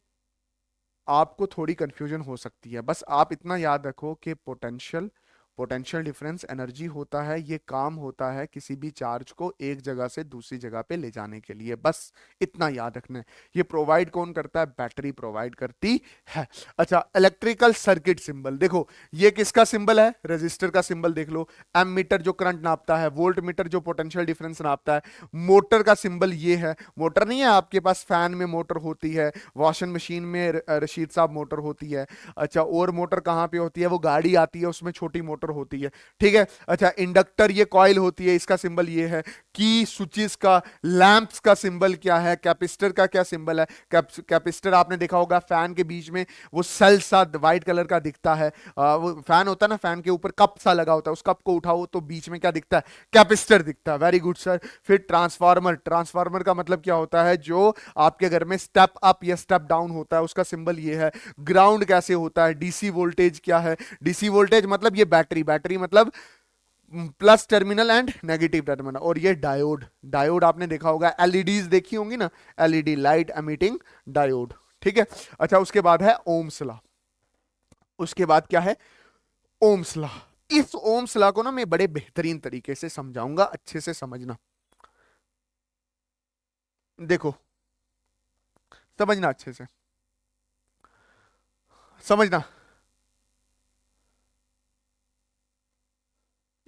आपको थोड़ी कंफ्यूजन हो सकती है। बस आप इतना याद रखो कि पोटेंशियल पोटेंशियल डिफरेंस एनर्जी होता है, ये काम होता है किसी भी चार्ज को एक जगह से दूसरी जगह पे ले जाने के लिए। बस इतना याद रखना है। ये प्रोवाइड कौन करता है? बैटरी प्रोवाइड करती है। अच्छा, इलेक्ट्रिकल सर्किट सिंबल देखो, ये किसका सिंबल है? रजिस्टर का सिंबल देख लो। एम मीटर जो करंट नापता है, वोल्ट मीटर जो पोटेंशियल डिफरेंस नापता है, मोटर का सिंबल ये है। मोटर नहीं है आपके पास? फैन में मोटर होती है, वॉशिंग मशीन में रशीद साहब मोटर होती है। अच्छा, और मोटर कहां पे होती है? वो गाड़ी आती है, उसमें छोटी मोटर होती है। ठीक है। अच्छा, इंडक्टर ये कॉइल होती है, इसका सिंबल ये है। की, स्विचेस का, लैंप्स का सिंबल क्या है? कैपेसिटर का क्या सिंबल है? कैपेसिटर आपने देखा होगा, फैन के बीच में वो सेल सा व्हाइट कलर का दिखता है। वो फैन होता है ना, फैन के ऊपर कप सा लगा होता है, उस कप को उठाओ तो बीच में क्या दिखता है? कैपेसिटर दिखता है। Very good sir. फिर ट्रांसफार्मर, ट्रांसफार्मर का मतलब क्या होता है? जो आपके घर में स्टेप अप या स्टेप डाउन होता है, उसका सिंबल ये है। ग्राउंड कैसे होता है? डीसी वोल्टेज क्या है? डीसी वोल्टेज मतलब ये बैटरी, बैटरी मतलब plus terminal and negative terminal. और ये डायोड, डायोड आपने देखा होगा, एलईडीज देखी होंगी ना, एलईडी लाइट एमिटिंग डायोड। ठीक है। अच्छा, उसके बाद है ओम्स लॉ। उसके बाद क्या है? Ohm's law. इस ओम्स लॉ को ना मैं बड़े बेहतरीन तरीके से समझाऊंगा, अच्छे से समझना। देखो, समझना, अच्छे से समझना।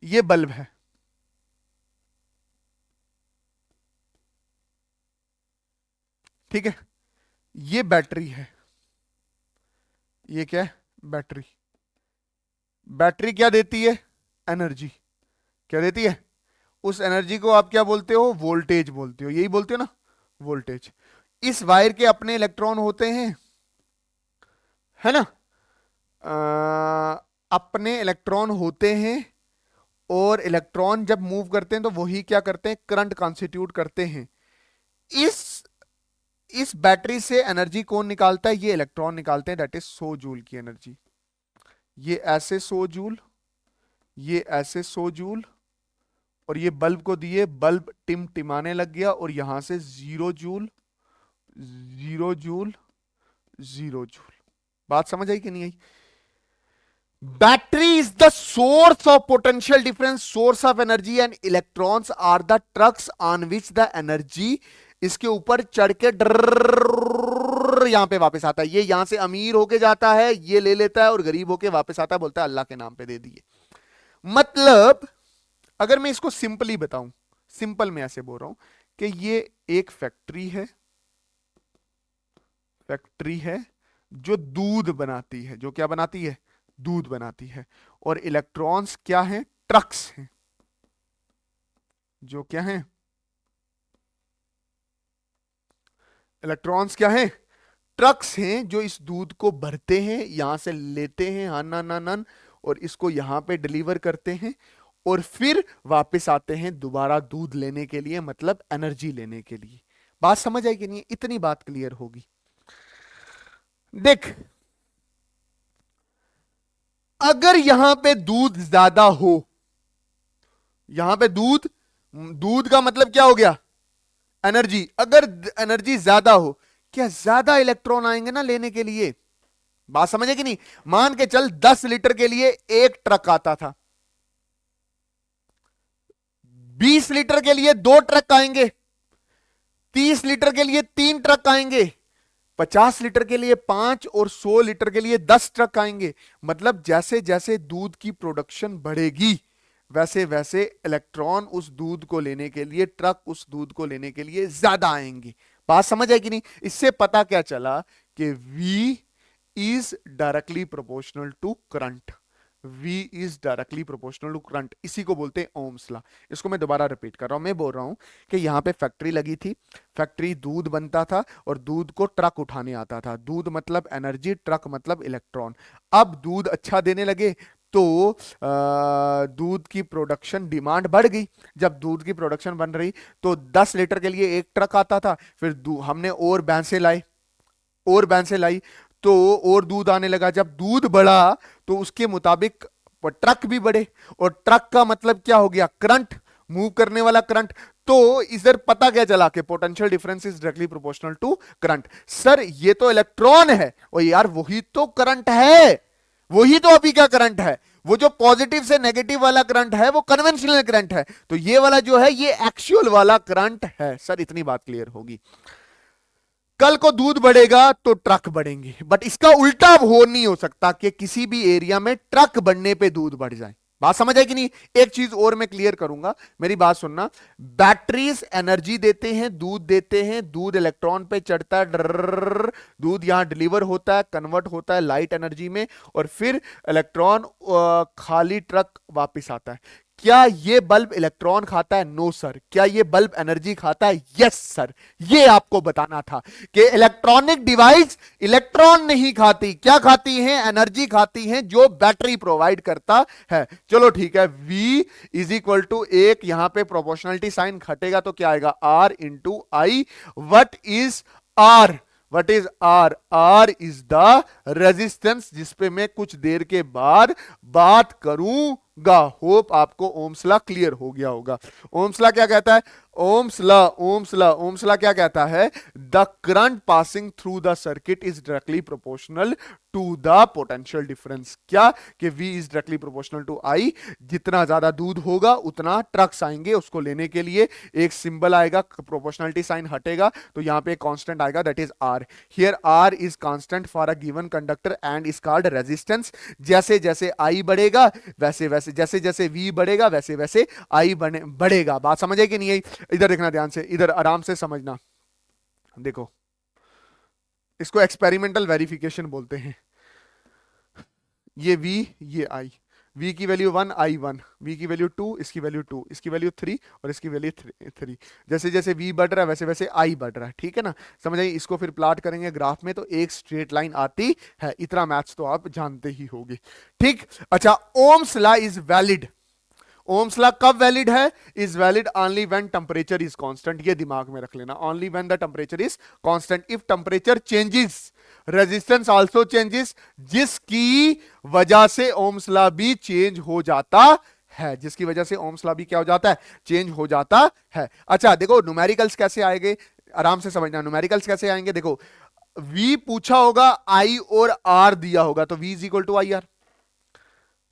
ये बल्ब है, ठीक है। ये बैटरी है, ये क्या है? बैटरी। बैटरी क्या देती है? एनर्जी। क्या देती है? उस एनर्जी को आप क्या बोलते हो? वोल्टेज बोलते हो। यही बोलते हो ना, वोल्टेज। इस वायर के अपने इलेक्ट्रॉन होते हैं, है ना? अपने इलेक्ट्रॉन होते हैं, और इलेक्ट्रॉन जब मूव करते हैं तो वही क्या करते हैं? करंट कॉन्स्टिट्यूट करते हैं। इस इस बैटरी से एनर्जी कौन निकालता है? ये इलेक्ट्रॉन निकालते हैं, दैट इज 100 जूल की एनर्जी। ये ऐसे 100 जूल, ये ऐसे 100 जूल, और ये बल्ब को दिए, बल्ब टिमटिमाने लग गया, और यहां से 0 जूल, 0 जूल, 0 जूल। बात समझ आई कि नहीं आई? Battery is the source of potential difference, source of energy, and electrons are the trucks on which the energy, इसके ऊपर चढ़ के डर यहां पे वापस आता है। ये यहां से अमीर होके जाता है, ये ले लेता है, और गरीब होके वापस आता है, बोलता है अल्लाह के नाम पे दे दिए। मतलब अगर मैं इसको सिंपली बताऊं, सिंपल में ऐसे बोल रहा हूं कि ये एक फैक्ट्री है जो दूध बनाती है, जो क्या बनाती है, दूध बनाती है। और इलेक्ट्रॉन्स क्या हैं, ट्रक्स हैं, जो क्या हैं, इलेक्ट्रॉन्स क्या हैं, ट्रक्स हैं, जो इस दूध को भरते हैं, यहां से लेते हैं हन, और इसको यहां पे डिलीवर करते हैं, और फिर वापस आते हैं दोबारा दूध लेने के लिए, मतलब एनर्जी लेने के लिए। बात समझ आई कि नहीं, इतनी बात क्लियर होगी। देख, अगर यहां पे दूध ज्यादा हो, यहां पे दूध, दूध का मतलब क्या हो गया, एनर्जी। अगर एनर्जी ज्यादा हो, क्या ज्यादा इलेक्ट्रॉन आएंगे ना लेने के लिए। बात समझे कि नहीं। मान के चल 10 लीटर के लिए एक ट्रक आता था, 20 लीटर के लिए 2 ट्रक आएंगे, 30 लीटर के लिए 3 ट्रक आएंगे, 50 लीटर के लिए 5, और 100 लीटर के लिए 10 ट्रक आएंगे। मतलब जैसे जैसे दूध की प्रोडक्शन बढ़ेगी, वैसे वैसे इलेक्ट्रॉन उस दूध को लेने के लिए, ट्रक उस दूध को लेने के लिए ज्यादा आएंगे। बात समझ आई कि नहीं। इससे पता क्या चला कि V is directly proportional to current. V is directly proportional to current, इसी को बोलते हैं ओम्स लॉ। इसको मैं दोबारा रिपीट कर रहा हूं। मैं बोल रहा हूं कि यहां पे फैक्ट्री लगी थी, फैक्ट्री दूध बनता था, और दूध को ट्रक उठाने आता था। दूध मतलब एनर्जी, ट्रक मतलब इलेक्ट्रॉन। अब दूध अच्छा देने लगे तो दूध की प्रोडक्शन, डिमांड बढ़ गई। जब दूध की प्रोडक्शन बन रही तो 10 लीटर के लिए एक ट्रक आता था, फिर हमने और भैंसे लाई, और भैंसे लाई, तो और दूध आने लगा। जब दूध बढ़ा तो उसके मुताबिक ट्रक भी बढ़े, और ट्रक का मतलब क्या हो गया, करंट, मूव करने वाला करंट। तो इधर पता क्या चला कि potential difference is directly proportional to current. Sir ये तो इलेक्ट्रॉन है, और यार वही तो करंट है, वही तो अभी का करंट है। वो जो पॉजिटिव से नेगेटिव वाला करंट है वो कन्वेंशनल करंट है, तो ये वाला जो है ये एक्चुअल वाला करंट है। सर इतनी बात क्लियर होगी। कल को दूध बढ़ेगा तो ट्रक बढ़ेंगे, बट इसका उल्टा हो नहीं हो सकता कि किसी भी एरिया में ट्रक बढ़ने पे दूध बढ़ जाए। बात समझ आई कि नहीं। एक चीज और मैं क्लियर करूंगा, मेरी बात सुनना। बैटरीज एनर्जी देते हैं, दूध देते हैं, दूध इलेक्ट्रॉन पे चढ़ता है, डर, दूध यहां डिलीवर होता है, कन्वर्ट होता है लाइट एनर्जी में, और फिर इलेक्ट्रॉन खाली ट्रक वापस आता है। क्या ये बल्ब इलेक्ट्रॉन खाता है? No sir. क्या ये बल्ब एनर्जी खाता है? Yes sir. ये आपको बताना था कि इलेक्ट्रॉनिक डिवाइस इलेक्ट्रॉन नहीं खाती, क्या खाती हैं? एनर्जी खाती हैं, जो बैटरी प्रोवाइड करता है। चलो ठीक है, V इज इक्वल टू, एक यहां पे प्रोपोर्शनलिटी साइन घटेगा तो क्या आएगा, R into I. What is R? What is R? R is the resistance, जिसपे मैं कुछ देर के बाद बात करूंगा। होप आपको ओम्स लॉ क्लियर हो गया होगा। ओम्स लॉ क्या कहता है? ओम्स लॉ क्या कहता है? The current passing through the circuit is directly proportional to the potential difference. क्या? कि V is directly proportional to I। जितना ज्यादा दूध होगा उतना ट्रक्स आएंगे उसको लेने के लिए। एक सिंबल आएगा, प्रोपोर्शनलिटी साइन हटेगा तो यहां पे कांस्टेंट आएगा, that is R। Here R is constant for a given conductor and is called resistance. जैसे जैसे I बढ़ेगा वैसे वैसे, जैसे जैसे V बढ़ेगा वैसे वैसे I बढ़ेगा। बात समझ आई कि नहीं आई? इधर देखना ध्यान से, इधर आराम से समझना। देखो, इसको एक्सपेरिमेंटल वेरिफिकेशन बोलते हैं। ये V, ये I। V की वैल्यू 1, I 1, V की वैल्यू 2, इसकी वैल्यू 2, इसकी वैल्यू 3, और इसकी वैल्यू 3। जैसे जैसे V बढ़ रहा है वैसे वैसे I बढ़ रहा है, ठीक है ना। समझ आई? इसको फिर प्लॉट करेंगे ग्राफ में तो एक स्ट्रेट लाइन आती है। इतना मैथ्स तो आप जानते ही होंगे, ठीक। अच्छा, Ohm's law is valid. Ohm's law कब वैलिड है? Is valid only when temperature is constant. ये दिमाग में रख लेना, only when the temperature is constant. If temperature changes, resistance also changes, जिसकी वजह से ओम्स लॉ भी चेंज हो जाता है। जिसकी वजह से ओम्स लॉ भी क्या हो जाता है? चेंज हो जाता है। अच्छा देखो, न्यूमेरिकल्स कैसे आएंगे, आराम से समझना। न्यूमेरिकल्स कैसे आएंगे? देखो, V पूछा होगा, I और R दिया होगा, तो V is equal to I R.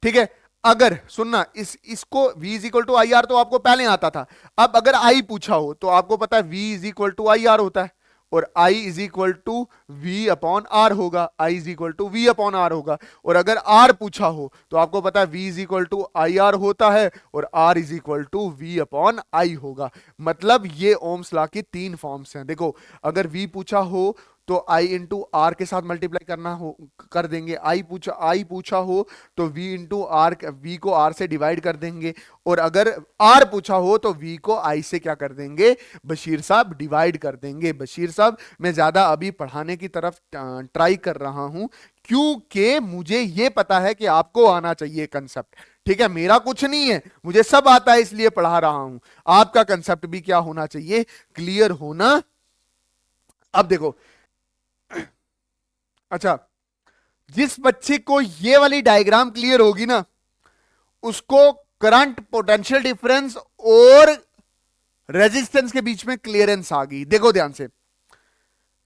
ठीक है। अगर सुनना, इसको v is equal to I R तो आपको पहले आता था। अब अगर i पूछा हो तो आपको पता है v is equal to I R होता है, और i is equal to V upon R होगा, i is equal to V upon R होगा। और अगर r पूछा हो तो आपको पता है v is equal to I R होता है, और r is equal to V upon I होगा। मतलब ये ओम्स लॉ की तीन फॉर्म्स हैं। देखो, अगर v पूछा हो तो i इंटू आर के साथ मल्टीप्लाई करना हो कर देंगे, आई पूछा हो तो v इंटू आर, v को r से डिवाइड कर देंगे, और अगर r पूछा हो तो v को i से क्या कर देंगे बशीर साहब, डिवाइड कर देंगे। बशीर साहब, मैं ज्यादा अभी पढ़ाने की तरफ ट्राई कर रहा हूं, क्योंकि मुझे ये पता है कि आपको आना चाहिए कंसेप्ट। ठीक है, मेरा कुछ नहीं है, मुझे सब आता है, इसलिए पढ़ा रहा हूं। आपका कंसेप्ट भी क्या होना चाहिए, क्लियर होना। अब देखो, अच्छा, जिस बच्चे को ये वाली डायग्राम क्लियर होगी ना, उसको करंट, पोटेंशियल डिफरेंस और रेजिस्टेंस के बीच में क्लियरेंस आ गई। देखो ध्यान से,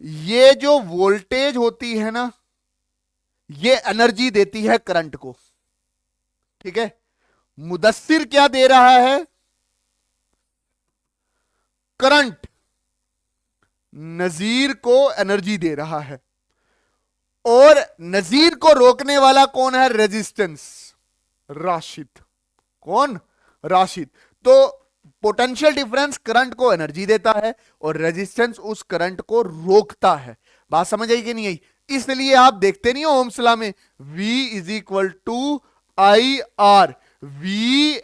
ये जो वोल्टेज होती है ना, ये एनर्जी देती है करंट को। ठीक है, मुदस्सिर क्या दे रहा है, करंट। नजीर को एनर्जी दे रहा है, और नजीर को रोकने वाला कौन है, रेजिस्टेंस, राशिद। कौन, राशिद। तो पोटेंशियल डिफरेंस करंट को एनर्जी देता है, और रेजिस्टेंस उस करंट को रोकता है। बात समझ आई कि नहीं आई? इसलिए आप देखते नहीं हो ओम्स लॉ में V is equal to I R, V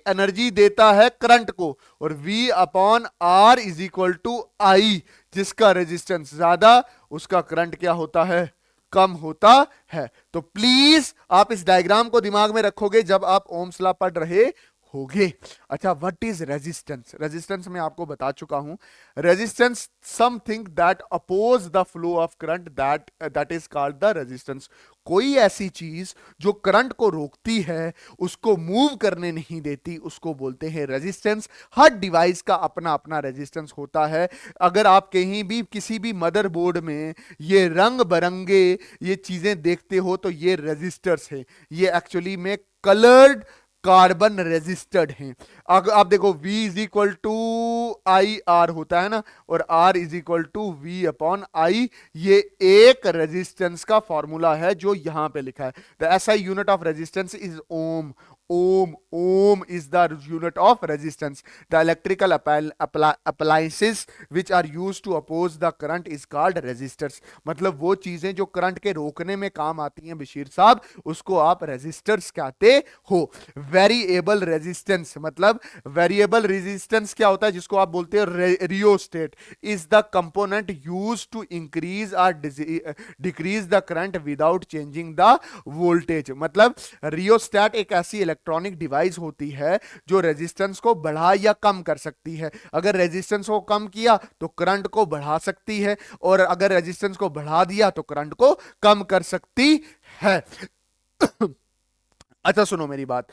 energy देता है करंट को, और V upon R is equal to I. जिसका रेजिस्टेंस ज्यादा, उसका करंट क्या होता है, कम होता है। तो प्लीज आप इस डायग्राम को दिमाग में रखोगे जब आप ओम्स लॉ पढ़ रहे होगे। अच्छा, व्हाट इज रेजिस्टेंस? रेजिस्टेंस मैं आपको बता चुका हूं। Resistance something that oppose the flow of current, that is called the resistance. कोई ऐसी चीज जो करंट को रोकती है, उसको मूव करने नहीं देती, उसको बोलते हैं रेजिस्टेंस। हर डिवाइस का अपना अपना रेजिस्टेंस होता है। अगर आप कहीं भी किसी भी मदरबोर्ड में ये रंग बरंगे ये चीजें देखते हो तो ये रेजिस्टर्स हैं। ये एक्चुअली में कलर्ड कार्बन रेजिस्टर्ड हैं। अगर आप देखो V is equal to I R होता है ना, और R is equal to V upon I. ये एक रेजिस्टेंस का फॉर्मूला है जो यहां पे लिखा है। The SI unit of resistance is ohm. Ohm is the unit of resistance. The electrical appliances which are used to oppose the current is called resistors. मतलब वो चीजें जो करंट के रोकने में काम आती हैं बशीर साहब, उसको आप रेजिस्टर्स कहते हो। वेरिएबल रेजिस्टेंस, मतलब वेरिएबल रेजिस्टेंस क्या होता है, जिसको आप बोलते हो rheostat, is the component used to increase और decrease the current without changing the voltage. मतलब रियोस्टेट एक ऐसी इलेक्ट्रॉनिक डिवाइस होती है जो रेजिस्टेंस को बढ़ा या कम कर सकती है। अगर रेजिस्टेंस को कम किया तो करंट को बढ़ा सकती है, और अगर रेजिस्टेंस को बढ़ा दिया तो करंट को कम कर सकती है। अच्छा सुनो मेरी बात,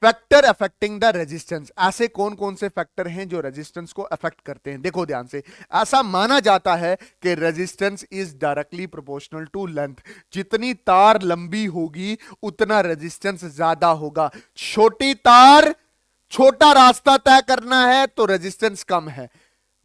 फैक्टर अफेक्टिंग द रेजिस्टेंस। ऐसे कौन कौन से फैक्टर हैं जो रेजिस्टेंस को अफेक्ट करते हैं? देखो ध्यान से, ऐसा माना जाता है कि resistance is directly proportional to length. जितनी तार लंबी होगी उतना रेजिस्टेंस ज्यादा होगा। छोटी तार, छोटा रास्ता तय करना है तो रेजिस्टेंस कम है।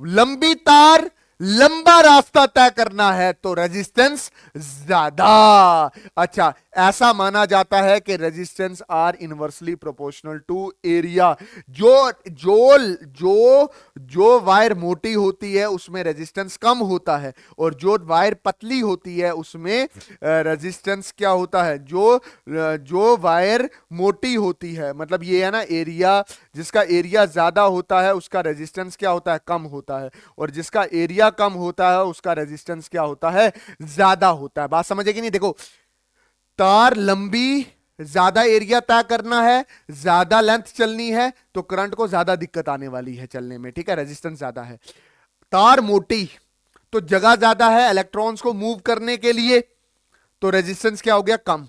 लंबी तार, लंबा रास्ता तय करना है तो रेजिस्टेंस ज्यादा। अच्छा, ऐसा माना जाता है कि resistance are inversely proportional to area. जो जो जो जो वायर मोटी होती है उसमें रेजिस्टेंस कम होता है, और जो वायर पतली होती है उसमें रेजिस्टेंस क्या होता है, जो वायर मोटी होती है, मतलब ये है ना एरिया, जिसका एरिया ज्यादा होता है उसका रेजिस्टेंस क्या होता है, कम होता है, और जिसका एरिया कम होता है उसका रेजिस्टेंस क्या होता है, ज्यादा होता है। बात समझे कि नहीं? देखो, तार लंबी, ज्यादा एरिया तय करना है, ज्यादा लेंथ चलनी है तो करंट को ज्यादा दिक्कत आने वाली है चलने में। ठीक है, रेजिस्टेंस ज्यादा है। तार मोटी तो जगह ज्यादा है इलेक्ट्रॉन्स को मूव करने के लिए, तो रेजिस्टेंस क्या हो गया, कम।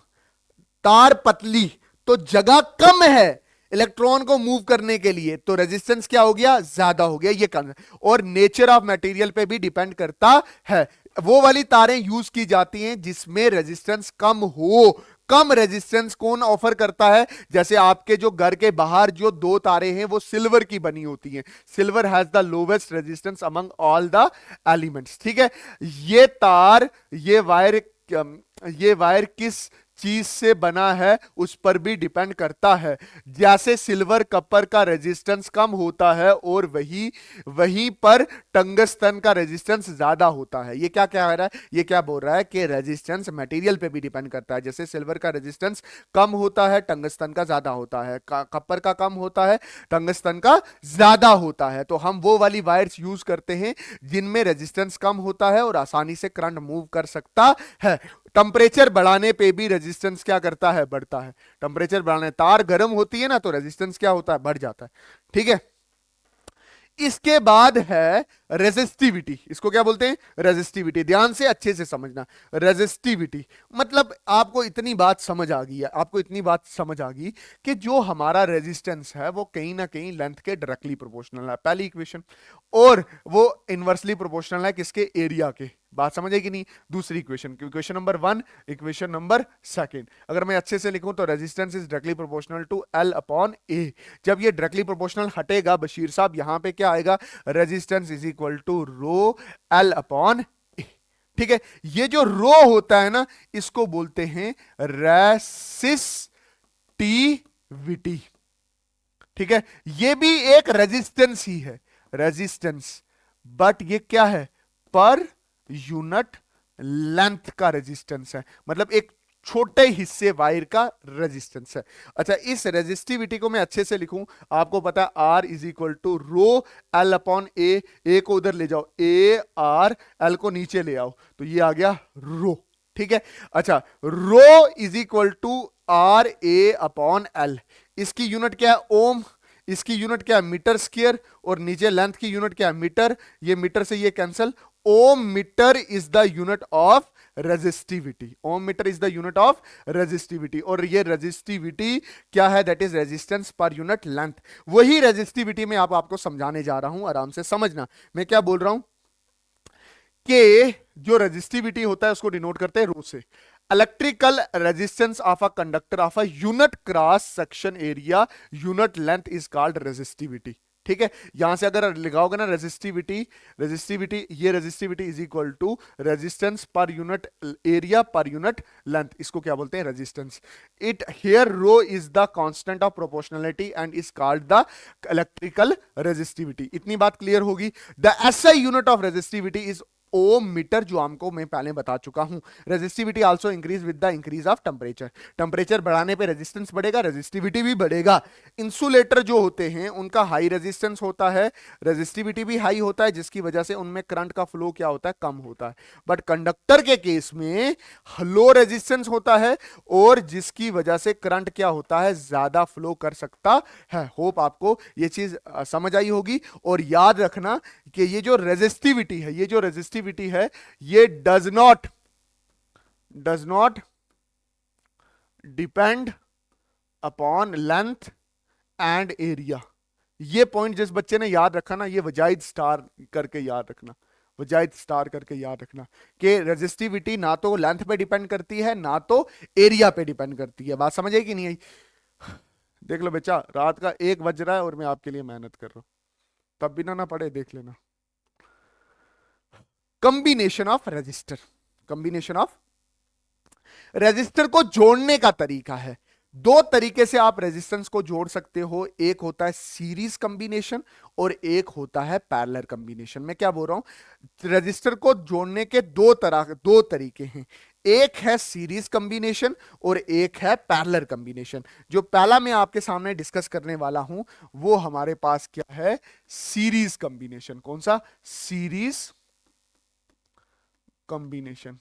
तार पतली तो जगह कम है इलेक्ट्रॉन को मूव करने के लिए, तो रेजिस्टेंस क्या हो गया, ज्यादा हो गया। ये कम, और नेचर ऑफ मटेरियल पे भी डिपेंड करता है। वो वाली तारें यूज की जाती हैं जिसमें रेजिस्टेंस कम हो, कम रेजिस्टेंस कौन ऑफर करता है? जैसे आपके जो घर के बाहर जो दो तारे हैं वो सिल्वर की बनी होती हैं, silver has the lowest resistance among all the elements, ठीक है। ये तार, ये वायर किस चीज से बना है उस पर भी डिपेंड करता है। जैसे सिल्वर कपर का रेजिस्टेंस कम होता है और वहीं पर टंगस्टन का रेजिस्टेंस ज्यादा होता है। ये क्या कह रहा है? ये क्या बोल रहा है कि रेजिस्टेंस मटेरियल पे भी डिपेंड करता है। जैसे सिल्वर का रेजिस्टेंस कम होता है, टंगस्टन का ज्यादा होता है, कपर का कम होता है, टंगस्टन का ज्यादा होता है। तो हम वो वाली वायर्स यूज करते हैं जिनमें रेजिस्टेंस कम होता है और आसानी से करंट मूव कर सकता है। टेम्परेचर बढ़ाने पे भी रेजिस्टेंस क्या करता है? बढ़ता है। टेम्परेचर बढ़ाने, तार गर्म होती है ना तो रेजिस्टेंस क्या होता है? बढ़ जाता है, ठीक है। इसके बाद है रेजिस्टिविटी। इसको क्या बोलते हैं? रेजिस्टिविटी। ध्यान से अच्छे से समझना। रेजिस्टिविटी मतलब आपको इतनी बात समझ आ गई है, आपको इतनी बात समझ आ गई कि जो हमारा रेजिस्टेंस है वो कहीं ना कहीं लेंथ के डायरेक्टली प्रोपोर्शनल है, पहली इक्वेशन, और वो इनवर्सली प्रोपोर्शनल है किसके? एरिया के। बात समझ आई कि नहीं? दूसरी equation, equation number 1, equation number 2। अगर मैं अच्छे से लिखूं तो resistance is directly proportional to L upon A. जब ये डायरेक्टली प्रोपोर्शनल हटेगा बशीर साहब, यहां पे क्या आएगा? Resistance is equal to rho L upon A, ठीक है। ये जो रो होता है ना, इसको बोलते हैं रेसिस्टिविटी, ठीक है। ये भी एक रेजिस्टेंस ही है, रेजिस्टेंस, बट ये क्या है? पर यूनिट लेंथ का रेजिस्टेंस है, मतलब एक छोटे हिस्से वायर का रेजिस्टेंस है। अच्छा, इस रेजिस्टिविटी को मैं अच्छे से लिखूं, आपको पता है R is equal to rho L upon A को उधर ले जाओ, ए आर, एल को नीचे ले आओ, तो ये आ गया रो, ठीक है। अच्छा, rho is equal to R A upon L. इसकी यूनिट क्या है? ओम। इसकी यूनिट क्या है? Metre square. और नीचे लेंथ की यूनिट क्या है? मीटर। ये मीटर से ये cancel. Ohm metre is the unit of resistivity. Ohm metre is the unit of resistivity. और ये रेजिस्टिविटी क्या है? That is resistance per unit length. वही रेजिस्टिविटी में आपको समझाने जा रहा हूं, आराम से समझना मैं क्या बोल रहा हूं। कि जो रेजिस्टिविटी होता है उसको डिनोट करते हैं रो से। Electrical resistance of a conductor of a unit cross section area unit length is called resistivity, ठीक है। यहां से अगर लगाओगे ना रेजिस्टिविटी, ये resistivity is equal to resistance per unit area per unit length, इसको क्या बोलते हैं? Resistance. It here rho is the constant of proportionality and is called the electrical resistivity. इतनी बात क्लियर होगी। The SI unit of resistivity is Om metre, जो हमको मैं पहले बता चुका हूं। Resistivity also increase with the increase of temperature. Temperature बढ़ाने पे रेजिस्टेंस बढ़ेगा, रेजिस्टिविटी भी बढ़ेगा। इंसुलेटर जो होते हैं उनका हाई रेजिस्टेंस होता है, रेजिस्टिविटी भी हाई होता है, जिसकी वजह से उनमें करंट का फ्लो क्या होता है? कम होता है। बट कंडक्टर के केस में लो रेजिस्टेंस होता है और जिसकी वजह से करंट क्या होता है? ज्यादा फ्लो कर सकता है। होप आपको ये चीज समझ आई होगी। और याद रखना कि ये जो रेजिस्टिविटी है, ये does not depend upon length and area. ये पॉइंट जिस बच्चे ने याद रखा ना, ये वजाइद स्टार करके याद रखना, वजाइद स्टार करके याद रखना कि रेजिस्टिविटी ना तो लेंथ पे डिपेंड करती है ना तो एरिया पे डिपेंड करती है। बात समझ आई कि नहीं आई? देख लो बच्चा, रात का 1 बज रहा है और मैं आपके लिए मेहनत कर रहा हूं, तब भी ना पढ़े, देख लेना। कॉम्बिनेशन ऑफ रेजिस्टर को जोड़ने का तरीका है। 2 तरीके से आप रेजिस्टेंस को जोड़ सकते हो। एक होता है सीरीज कॉम्बिनेशन और एक होता है पैरेलल कॉम्बिनेशन। मैं क्या बोल रहा हूं? रेजिस्टर को जोड़ने के 2 तरीके हैं। एक है सीरीज कॉम्बिनेशन और एक है पैरेलल कॉम्बिनेशन। जो पहला मैं आपके सामने डिस्कस करने वाला हूं वो हमारे पास क्या है? Series combination. कौन सा? सीरीज कॉम्बिनेशन,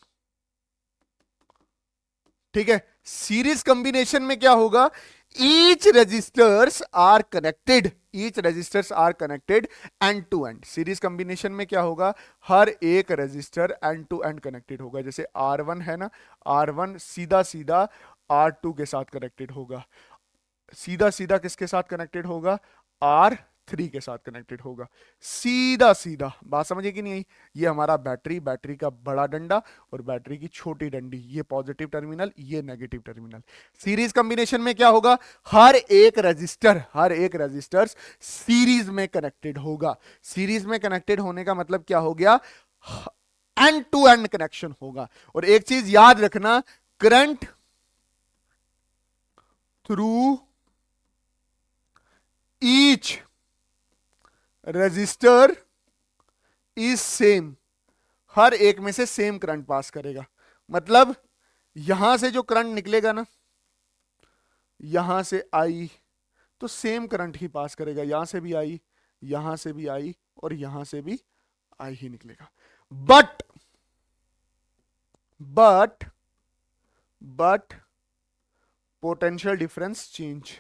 ठीक है। सीरीज कॉम्बिनेशन में क्या होगा? Each resistors are connected end to end. Series combination में क्या होगा? हर एक resistor end to end connected होगा। जैसे R1 है ना, R1 सीधा सीधा R2 के साथ कनेक्टेड होगा, सीधा सीधा किसके साथ कनेक्टेड होगा? R3 3 के साथ कनेक्टेड होगा। सीधा सीधा बात समझे कि नहीं आई? ये हमारा बैटरी, बैटरी का बड़ा डंडा और बैटरी की छोटी डंडी, ये पॉजिटिव टर्मिनल, ये नेगेटिव टर्मिनल। सीरीज कॉम्बिनेशन में क्या होगा? हर एक रजिस्टर सीरीज में कनेक्टेड होगा। सीरीज में कनेक्टेड होने का मतलब क्या हो गया? एंड टू एंड कनेक्शन होगा। और एक चीज याद रखना, current through each resistor is same. हर एक में से सेम करंट पास करेगा। मतलब यहां से जो करंट निकलेगा ना, यहां से आई, तो सेम करंट ही पास करेगा। यहां से भी आई, यहां से भी आई और यहां से भी आई ही निकलेगा। But potential difference change.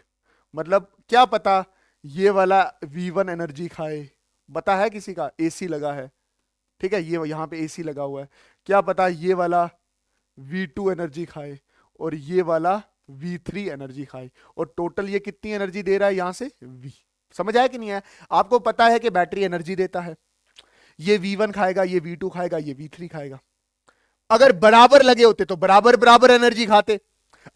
मतलब क्या पता ये वाला V1 एनर्जी खाए, पता है किसी का? एसी लगा है, ठीक है, ये यहां पे एसी लगा हुआ है, क्या पता ये वाला V2 एनर्जी खाए और ये वाला V3 एनर्जी खाए, और टोटल ये कितनी एनर्जी दे रहा है यहां से? V। समझ आया कि नहीं है? आपको पता है कि बैटरी एनर्जी देता है, ये V1 खाएगा, ये V2 खाएगा, ये V3 खाएगा। अगर बराबर लगे होते तो बराबर बराबर एनर्जी खाते।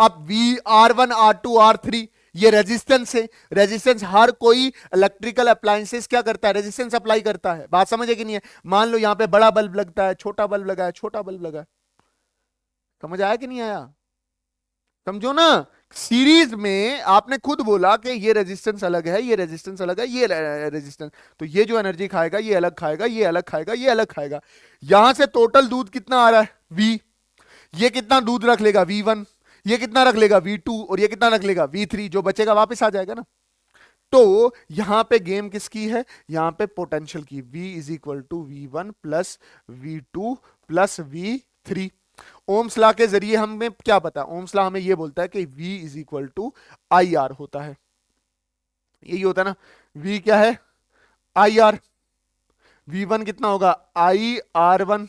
अब R1 R2 R3 ये रेजिस्टेंस है। रेजिस्टेंस हर कोई इलेक्ट्रिकल अप्लायंसेस क्या करता है? रेजिस्टेंस अप्लाई करता है। बात समझे कि नहीं है? मान लो यहां पे बड़ा बल्ब लगता है, छोटा बल्ब लगा है, छोटा बल्ब लगा है। समझ आया कि नहीं आया? समझो ना, सीरीज में आपने खुद बोला कि ये रेजिस्टेंस अलग है, ये रेजिस्टेंस अलग है, ये रेजिस्टेंस, तो ये जो एनर्जी खाएगा ये अलग खाएगा, ये अलग खाएगा, ये अलग खाएगा। यहां से टोटल दूध कितना आ रहा है? V। ये कितना दूध रख लेगा? V1। ये कितना रख लेगा? V2। और ये कितना रख लेगा? V3। जो बचेगा वापस आ जाएगा ना। तो यहां पे गेम किसकी है? यहां पे पोटेंशियल की। V is equal to V1 plus V2 plus V3। Ohm's law के जरिए हमें क्या पता? ओम्स लॉ हमें यह बोलता है कि V is equal to IR होता है। यही होता है ना, V क्या है? IR। V1 कितना होगा? IR1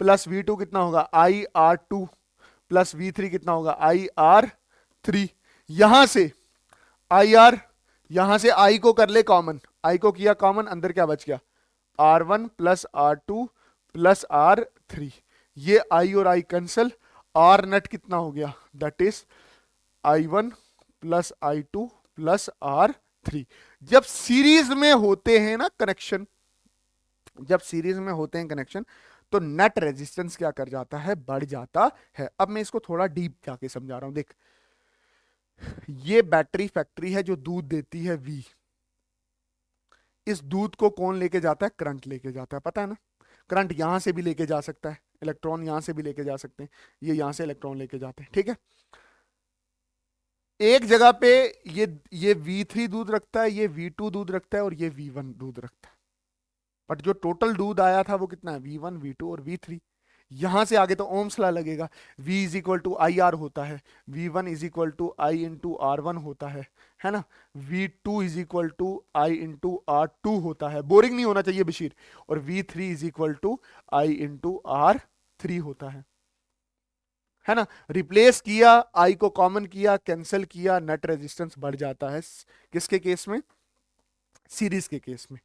प्लस V2 कितना होगा? IR2 प्लस V3 कितना होगा? IR3। यहां से IR, यहां से I को कर ले कॉमन, I को किया कॉमन, अंदर क्या बच गया? R1 plus R2 plus R3। ये I और I कैंसल, R नेट कितना हो गया? That is I1 plus I2 plus R3। जब सीरीज में होते हैं ना कनेक्शन, जब सीरीज में होते हैं कनेक्शन, तो नेट रेजिस्टेंस क्या कर जाता है? बढ़ जाता है। अब मैं इसको थोड़ा डीप जाके समझा रहा हूं। देख, ये बैटरी फैक्ट्री है जो दूध देती है V। इस दूध को कौन लेके जाता है? करंट लेके जाता है, पता है ना? करंट यहां से भी लेके जा सकता है, इलेक्ट्रॉन यहां से भी लेके जा सकते हैं, ये यहां से इलेक्ट्रॉन लेके जाते हैं, ठीक है। एक जगह पे ये V3 दूध रखता है, ये V2 दूध रखता है और ये V1 दूध रखता है। बट जो टोटल दूध आया था वो कितना है? V1 V2 और V3। यहां से आगे तो ओम्स लॉ लगेगा। V is equal to IR होता है, V1 is equal to I into R1 होता है ना। V2 is equal to I into R2 होता है, बोरिंग नहीं होना चाहिए बशीर। और V3 is equal to I into R3 होता है ना। रिप्लेस किया, I को कॉमन किया, कैंसिल किया, नेट रेजिस्टेंस बढ़ जाता है। किसके केस में? सीरीज के केस में।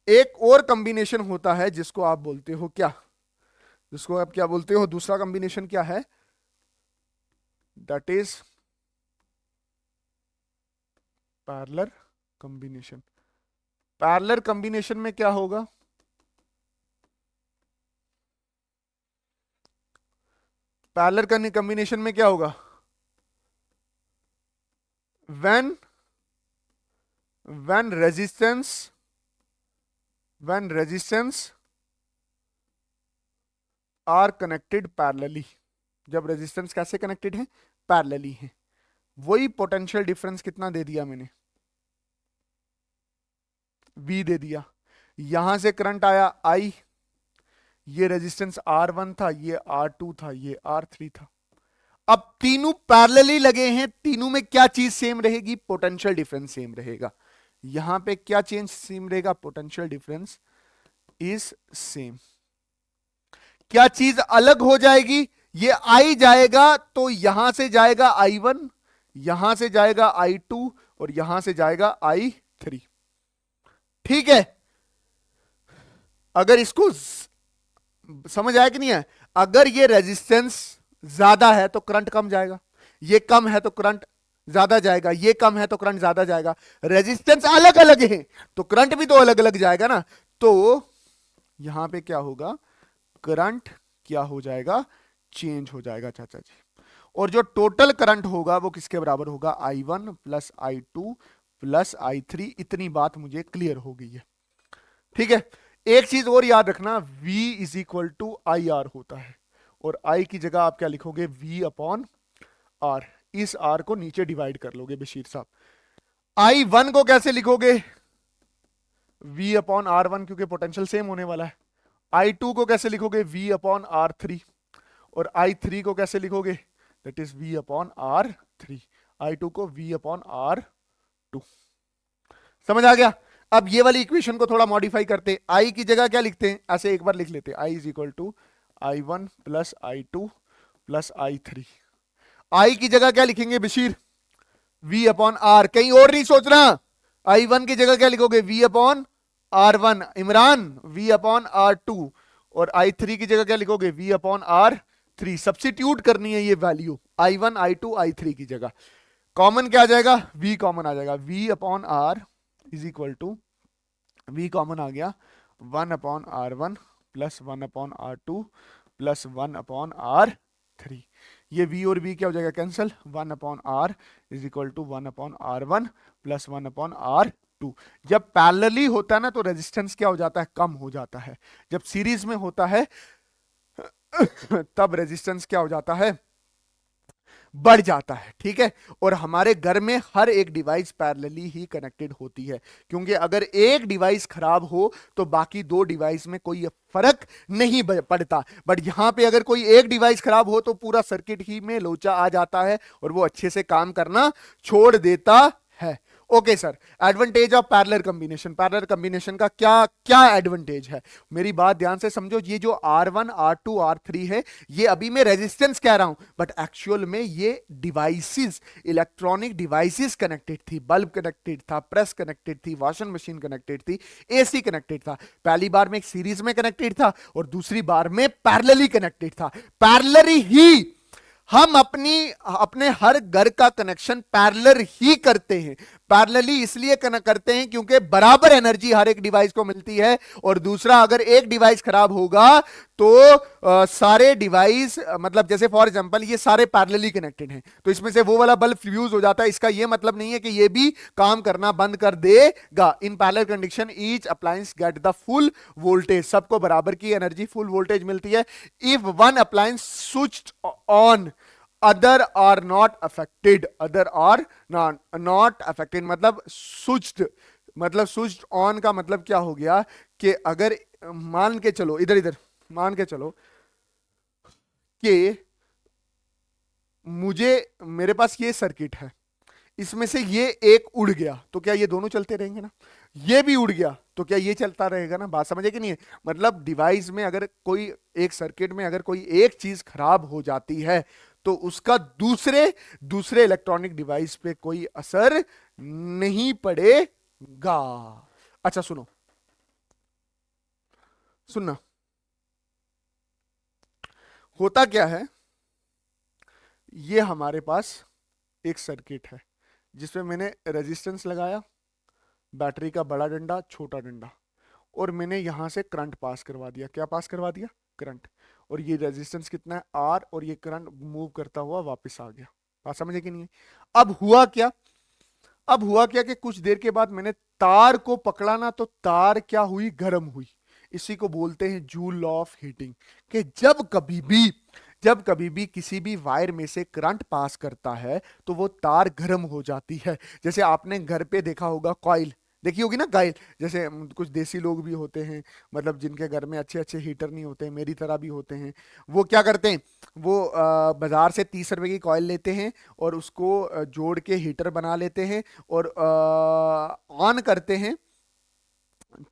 एक और कॉम्बिनेशन होता है जिसको आप बोलते हो क्या? जिसको आप क्या बोलते हो? दूसरा कॉम्बिनेशन क्या है? That is parallel combination. Parallel combination में क्या होगा? पैरेलल कॉम्बिनेशन में क्या होगा? when resistance are connected parallelly. जब रेजिस्टेंस कैसे कनेक्टेड है? पैरेलली है। वही पोटेंशियल डिफरेंस कितना दे दिया मैंने? V दे दिया। यहां से करंट आया I, ये रेजिस्टेंस R1 था, ये R2 था, ये R3 था। अब तीनों पैरेलली लगे हैं, तीनों में क्या चीज सेम रहेगी? पोटेंशियल डिफरेंस सेम रहेगा। यहां पे क्या चेंज सेम रहेगा? Potential difference is same. क्या चीज अलग हो जाएगी? ये I जाएगा तो यहां से जाएगा I1, यहां से जाएगा I2 और यहां से जाएगा I3। ठीक है, अगर इसको समझ आया कि नहीं है, अगर ये रेजिस्टेंस ज्यादा है तो करंट कम जाएगा, ये कम है तो करंट ज्यादा जाएगा, ये कम है तो करंट ज्यादा जाएगा। रेजिस्टेंस अलग अलग है तो करंट भी तो अलग अलग जाएगा ना। तो यहां पे क्या होगा, करंट क्या हो जाएगा, चेंज हो जाएगा चाचा जी। और जो टोटल करंट होगा वो किसके बराबर होगा, I1 plus I2 plus I3। इतनी बात मुझे क्लियर हो गई है। ठीक है, एक चीज और याद रखना, V is equal to I R होता है, और I की जगह आप क्या लिखोगे, V अपॉन R। इस R को नीचे डिवाइड कर लोगे बशीर साहब। I1 को कैसे लिखोगे, V अपॉन R1, क्योंकि पोटेंशियल सेम होने वाला है। I2 को कैसे लिखोगे, V अपॉन R3। और I3 को कैसे लिखोगे, that is V upon R3। I2 को V अपॉन R2। समझ आ गया। अब ये वाली इक्वेशन को थोड़ा मॉडिफाई करते, I की जगह क्या लिखते हैं, ऐसे एक बार लिख लेते, I is equal to I1 plus I2 plus I3। I की जगह क्या लिखेंगे बशीर, V अपॉन R, कहीं और नहीं सोचना। I1 की जगह क्या लिखोगे, V upon R1। Imran, V upon R2। और I3 की जगह क्या लिखोगे, V अपॉन R3। सब्स्टिट्यूट करनी है ये वैल्यू, I1 I2 I3 की जगह। कॉमन क्या आ जाएगा, V कॉमन आ जाएगा, V upon R is equal to, V common आ गया 1 upon R1 plus 1 upon R2 plus 1 upon R3। ये V और V क्या हो जाएगा, cancel. 1 upon R is equal to 1 upon R1 plus 1 upon R2। जब पैरेलली होता है ना तो रेजिस्टेंस क्या हो जाता है, कम हो जाता है। जब सीरीज में होता है तब रेजिस्टेंस क्या हो जाता है, बढ़ जाता है। ठीक है, और हमारे घर में हर एक डिवाइस पैरेलली ही कनेक्टेड होती है, क्योंकि अगर एक डिवाइस खराब हो तो बाकी दो डिवाइस में कोई फर्क नहीं पड़ता। बट यहां पे अगर कोई एक डिवाइस खराब हो तो पूरा सर्किट ही में लोचा आ जाता है और वो अच्छे से काम करना छोड़ देता है। Okay sir, advantage of parallel combination, parallel combination का क्या क्या एडवांटेज है, मेरी बात ध्यान से समझो। ये जो R1 R2 R3 है, ये अभी मैं रेजिस्टेंस कह रहा हूं, बट एक्चुअल में ये डिवाइसेस, इलेक्ट्रॉनिक डिवाइसेस कनेक्टेड थी। बल्ब कनेक्टेड था, प्रेस कनेक्टेड थी, वॉशिंग मशीन कनेक्टेड थी, AC कनेक्टेड था। पहली बार में एक सीरीज में कनेक्टेड था और दूसरी बार में पैरेलली कनेक्टेड था। पैरेलली ही हम अपने हर घर का कनेक्शन पैरेलल ही करते हैं। पैरेलली इसलिए करते हैं क्योंकि बराबर एनर्जी हर एक डिवाइस को मिलती है। और दूसरा, अगर एक डिवाइस खराब होगा तो सारे डिवाइस, मतलब जैसे फॉर एग्जांपल ये सारे पैरेलली कनेक्टेड हैं, तो इसमें से वो वाला बल्ब फ्यूज हो जाता है, इसका ये मतलब नहीं है कि ये भी काम करना बंद कर देगा। In parallel condition each appliance get the full voltage, सबको बराबर की एनर्जी, फुल वोल्टेज मिलती है। If one appliance switched on, other are not affected, other are not affected, मतलब स्विच्ड, मतलब स्विच्ड ऑन का मतलब क्या हो गया कि अगर मान के चलो, इधर इधर मान के चलो कि मेरे पास ये सर्किट है, इसमें से ये एक उड़ गया तो क्या ये दोनों चलते रहेंगे ना, ये भी उड़ गया तो क्या ये चलता रहेगा ना। बात समझे कि नहीं है, मतलब डिवाइस में अगर कोई, एक सर्किट में अगर कोई एक चीज खराब हो जाती है तो उसका दूसरे दूसरे इलेक्ट्रॉनिक डिवाइस पे कोई असर नहीं पड़ेगा। अच्छा सुनो, सुनना, होता क्या है, ये हमारे पास एक सर्किट है जिसमें मैंने रेजिस्टेंस लगाया, बैटरी का बड़ा डंडा, छोटा डंडा, और मैंने यहां से करंट पास करवा दिया। क्या पास करवा दिया, करंट। और ये रेजिस्टेंस कितना है, R, और ये करंट मूव करता हुआ वापस आ गया। बात समझे कि नहीं है। अब हुआ क्या, अब हुआ क्या कि कुछ देर के बाद मैंने तार को पकड़ा ना, तो तार क्या हुई, गर्म हुई। इसी को बोलते हैं जूल लॉ ऑफ हीटिंग, कि जब कभी भी किसी भी वायर में से करंट पास करता है तो वो तार गर्म हो जाती है। जैसे आपने घर पे देखा होगा कॉइल, देखी होगी ना कॉइल। जैसे कुछ देसी लोग भी होते हैं, मतलब जिनके घर में अच्छे अच्छे हीटर नहीं होते, मेरी तरह भी होते हैं, वो क्या करते हैं, वो बाजार से 30 रुपए की कॉइल लेते हैं और उसको जोड़ के हीटर बना लेते हैं और ऑन करते हैं।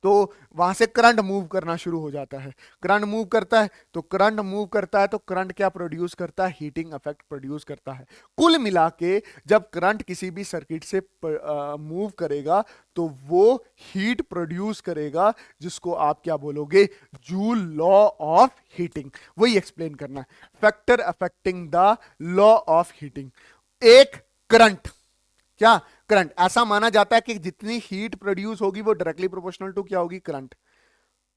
तो वहां से करंट मूव करना शुरू हो जाता है। करंट मूव करता है तो करंट मूव करता है तो करंट क्या प्रोड्यूस करता है, हीटिंग इफेक्ट प्रोड्यूस करता है। कुल मिला के जब करंट किसी भी सर्किट से मूव करेगा तो वो हीट प्रोड्यूस करेगा, जिसको आप क्या बोलोगे, जूल लॉ ऑफ हीटिंग। वही एक्सप्लेन करना है, factor affecting the law of heating. एक करंट, क्या करंट, ऐसा माना जाता है कि जितनी हीट प्रोड्यूस होगी वो डायरेक्टली प्रोपोर्शनल टू क्या होगी, करंट।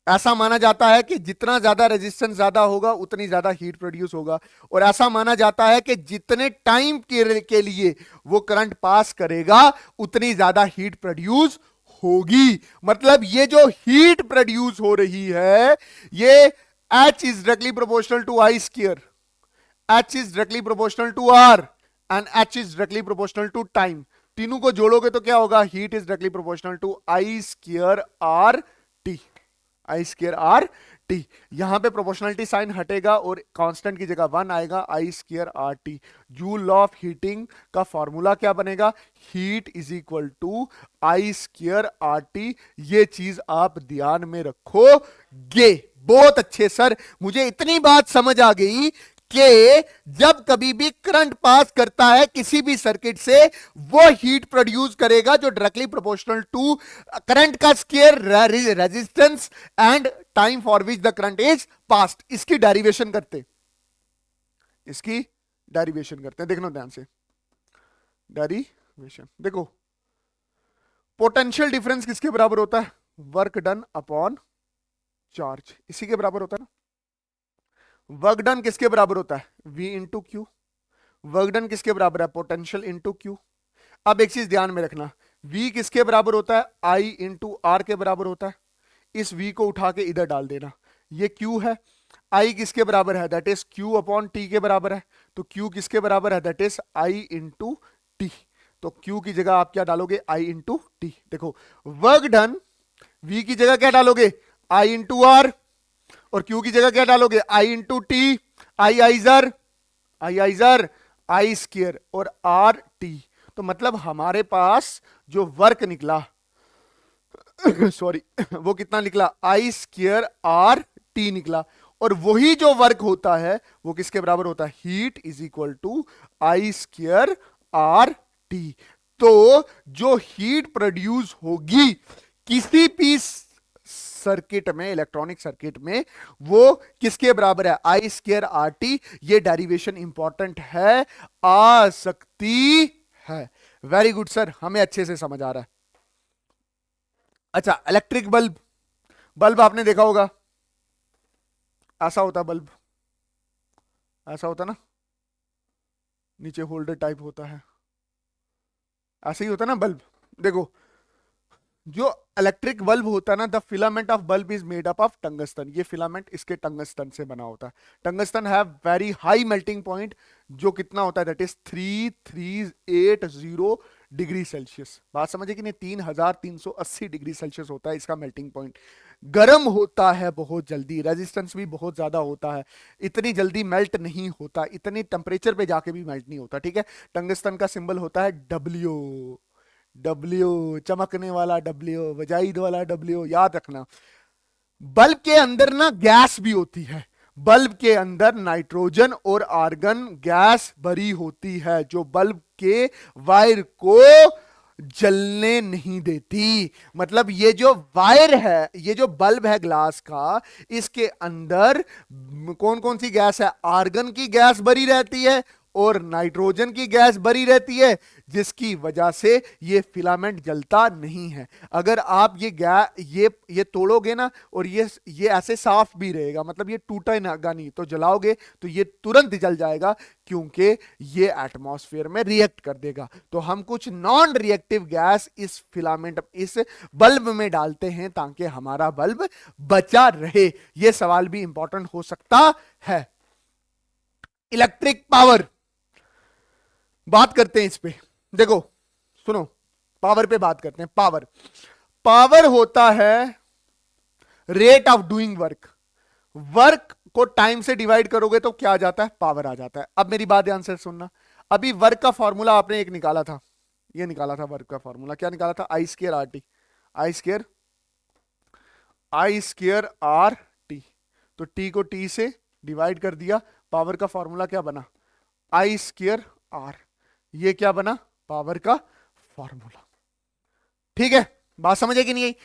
ऐसा माना जाता है कि जितना ज्यादा रेजिस्टेंस ज्यादा होगा उतनी ज्यादा हीट प्रोड्यूस होगा। और ऐसा माना जाता है कि जितने टाइम के लिए वो करंट पास करेगा उतनी ज्यादा हीट प्रोड्यूस होगी। मतलब ये जो हीट प्रोड्यूस हो रही है ये H is directly proportional to I square, H is directly proportional to R and H is directly proportional to time. तीनों को जोड़ोगे तो क्या होगा, heat is directly proportional to I square R T, I square R T. यहां पे proportionality sign हटेगा और कांस्टेंट की जगह 1 आएगा, I square R T. Joule law of heating का फॉर्मूला क्या बनेगा, heat is equal to I square R T. ये चीज आप ध्यान में रखोगे। बहुत अच्छे सर, मुझे इतनी बात समझ आ गई कि जब कभी भी करंट पास करता है किसी भी सर्किट से, वो हीट प्रोड्यूस करेगा जो डायरेक्टली प्रोपोर्शनल टू करंट का square, resistance and time for which the current is past. इसकी डेरिवेशन करते, इसकी डेरिवेशन करते हैं, देखना ध्यान से। डेरिवेशन देखो, पोटेंशियल डिफरेंस किसके बराबर होता है, वर्क डन अपॉन चार्ज, इसी के बराबर होता है ना। वर्क डन किसके बराबर होता है, V into Q. Work done किसके बराबर है, पोटेंशियल इंटू क्यू। अब एक चीज ध्यान में रखना, V किसके बराबर होता है, I इंटू आर के बराबर होता है। इस V को उठा के इधर डाल देना, ये Q है। I किसके बराबर है, that is Q upon T के बराबर है। तो Q किसके बराबर है, that is I into T. तो Q की जगह आप क्या डालोगे, I इंटू टी। देखो वर्क डन, V की जगह क्या डालोगे, I इंटू आर, और Q की जगह क्या डालोगे, I into T. I I square और आर टी। तो मतलब हमारे पास जो वर्क निकला सॉरी वो कितना निकला, आई स्क्वायर आर टी निकला। और वही जो वर्क होता है वो किसके बराबर होता है, heat is equal to I square R T. तो जो हीट प्रोड्यूस होगी किसी भी सर्किट में, इलेक्ट्रॉनिक सर्किट में, वो किसके बराबर है, आई स्क्वायर आर टी। ये डेरिवेशन इंपॉर्टेंट है, आ सकती है। वेरी गुड सर, हमें अच्छे से समझ आ रहा है। अच्छा, इलेक्ट्रिक बल्ब, बल्ब आपने देखा होगा, ऐसा होता बल्ब, ऐसा होता ना, नीचे होल्डर टाइप होता है, ऐसे ही होता ना बल्ब। देखो जो इलेक्ट्रिक बल्ब होता है ना, the filament of bulb is made up of tungsten. ये फिलामेंट इसके टंगस्टन से बना होता है। Tungsten have very high melting point, जो कितना होता है, दैट इज 3380 डिग्री सेल्सियस। बात समझे कि नहीं, 3380 डिग्री सेल्सियस होता है इसका मेल्टिंग पॉइंट। गर्म होता है बहुत जल्दी, रेजिस्टेंस भी बहुत ज्यादा होता है, इतनी जल्दी मेल्ट नहीं होता, इतनी टेम्परेचर पे जाके भी मेल्ट नहीं होता, ठीक है। टंगस्टन का सिंबल होता है डब्ल्यू, डब्ल्यू, चमकने वाला डब्ल्यू, वजाइद वाला डब्ल्यू, याद रखना। बल्ब के अंदर ना गैस भी होती है, बल्ब के अंदर नाइट्रोजन और आर्गन गैस भरी होती है, जो बल्ब के वायर को जलने नहीं देती। मतलब ये जो वायर है, ये जो बल्ब है ग्लास का, इसके अंदर कौन कौन सी गैस है, आर्गन की गैस भरी रहती है और नाइट्रोजन की गैस भरी रहती है, जिसकी वजह से ये फिलामेंट जलता नहीं है। अगर आप ये तोड़ोगे ना, और ये ऐसे साफ भी रहेगा, मतलब ये टूटेगा नहीं, तो जलाओगे तो ये तुरंत जल जाएगा, क्योंकि ये एटमॉस्फेयर में रिएक्ट कर देगा। तो हम कुछ नॉन रिएक्टिव गैस इस फिलामेंट, इस बल्ब में डालते हैं ताकि हमारा बल्ब बचा रहे। यह सवाल भी इंपॉर्टेंट हो सकता है। इलेक्ट्रिक पावर, बात करते हैं इस पे। देखो सुनो, पावर पे बात करते हैं। पावर, पावर होता है rate of doing work. Work को टाइम से डिवाइड करोगे तो क्या आ जाता है, पावर आ जाता है। अब मेरी बात ध्यान से सुनना, अभी वर्क का फॉर्मूला आपने एक निकाला था, ये निकाला था वर्क का फॉर्मूला, क्या निकाला था, I square R T, I square I square R T. तो टी को टी से डिवाइड कर दिया, पावर का फॉर्मूला क्या बना, आई स्क्वेयर आर। ये क्या बना, पावर का फॉर्मूला। ठीक है, बात समझे कि नहीं आई?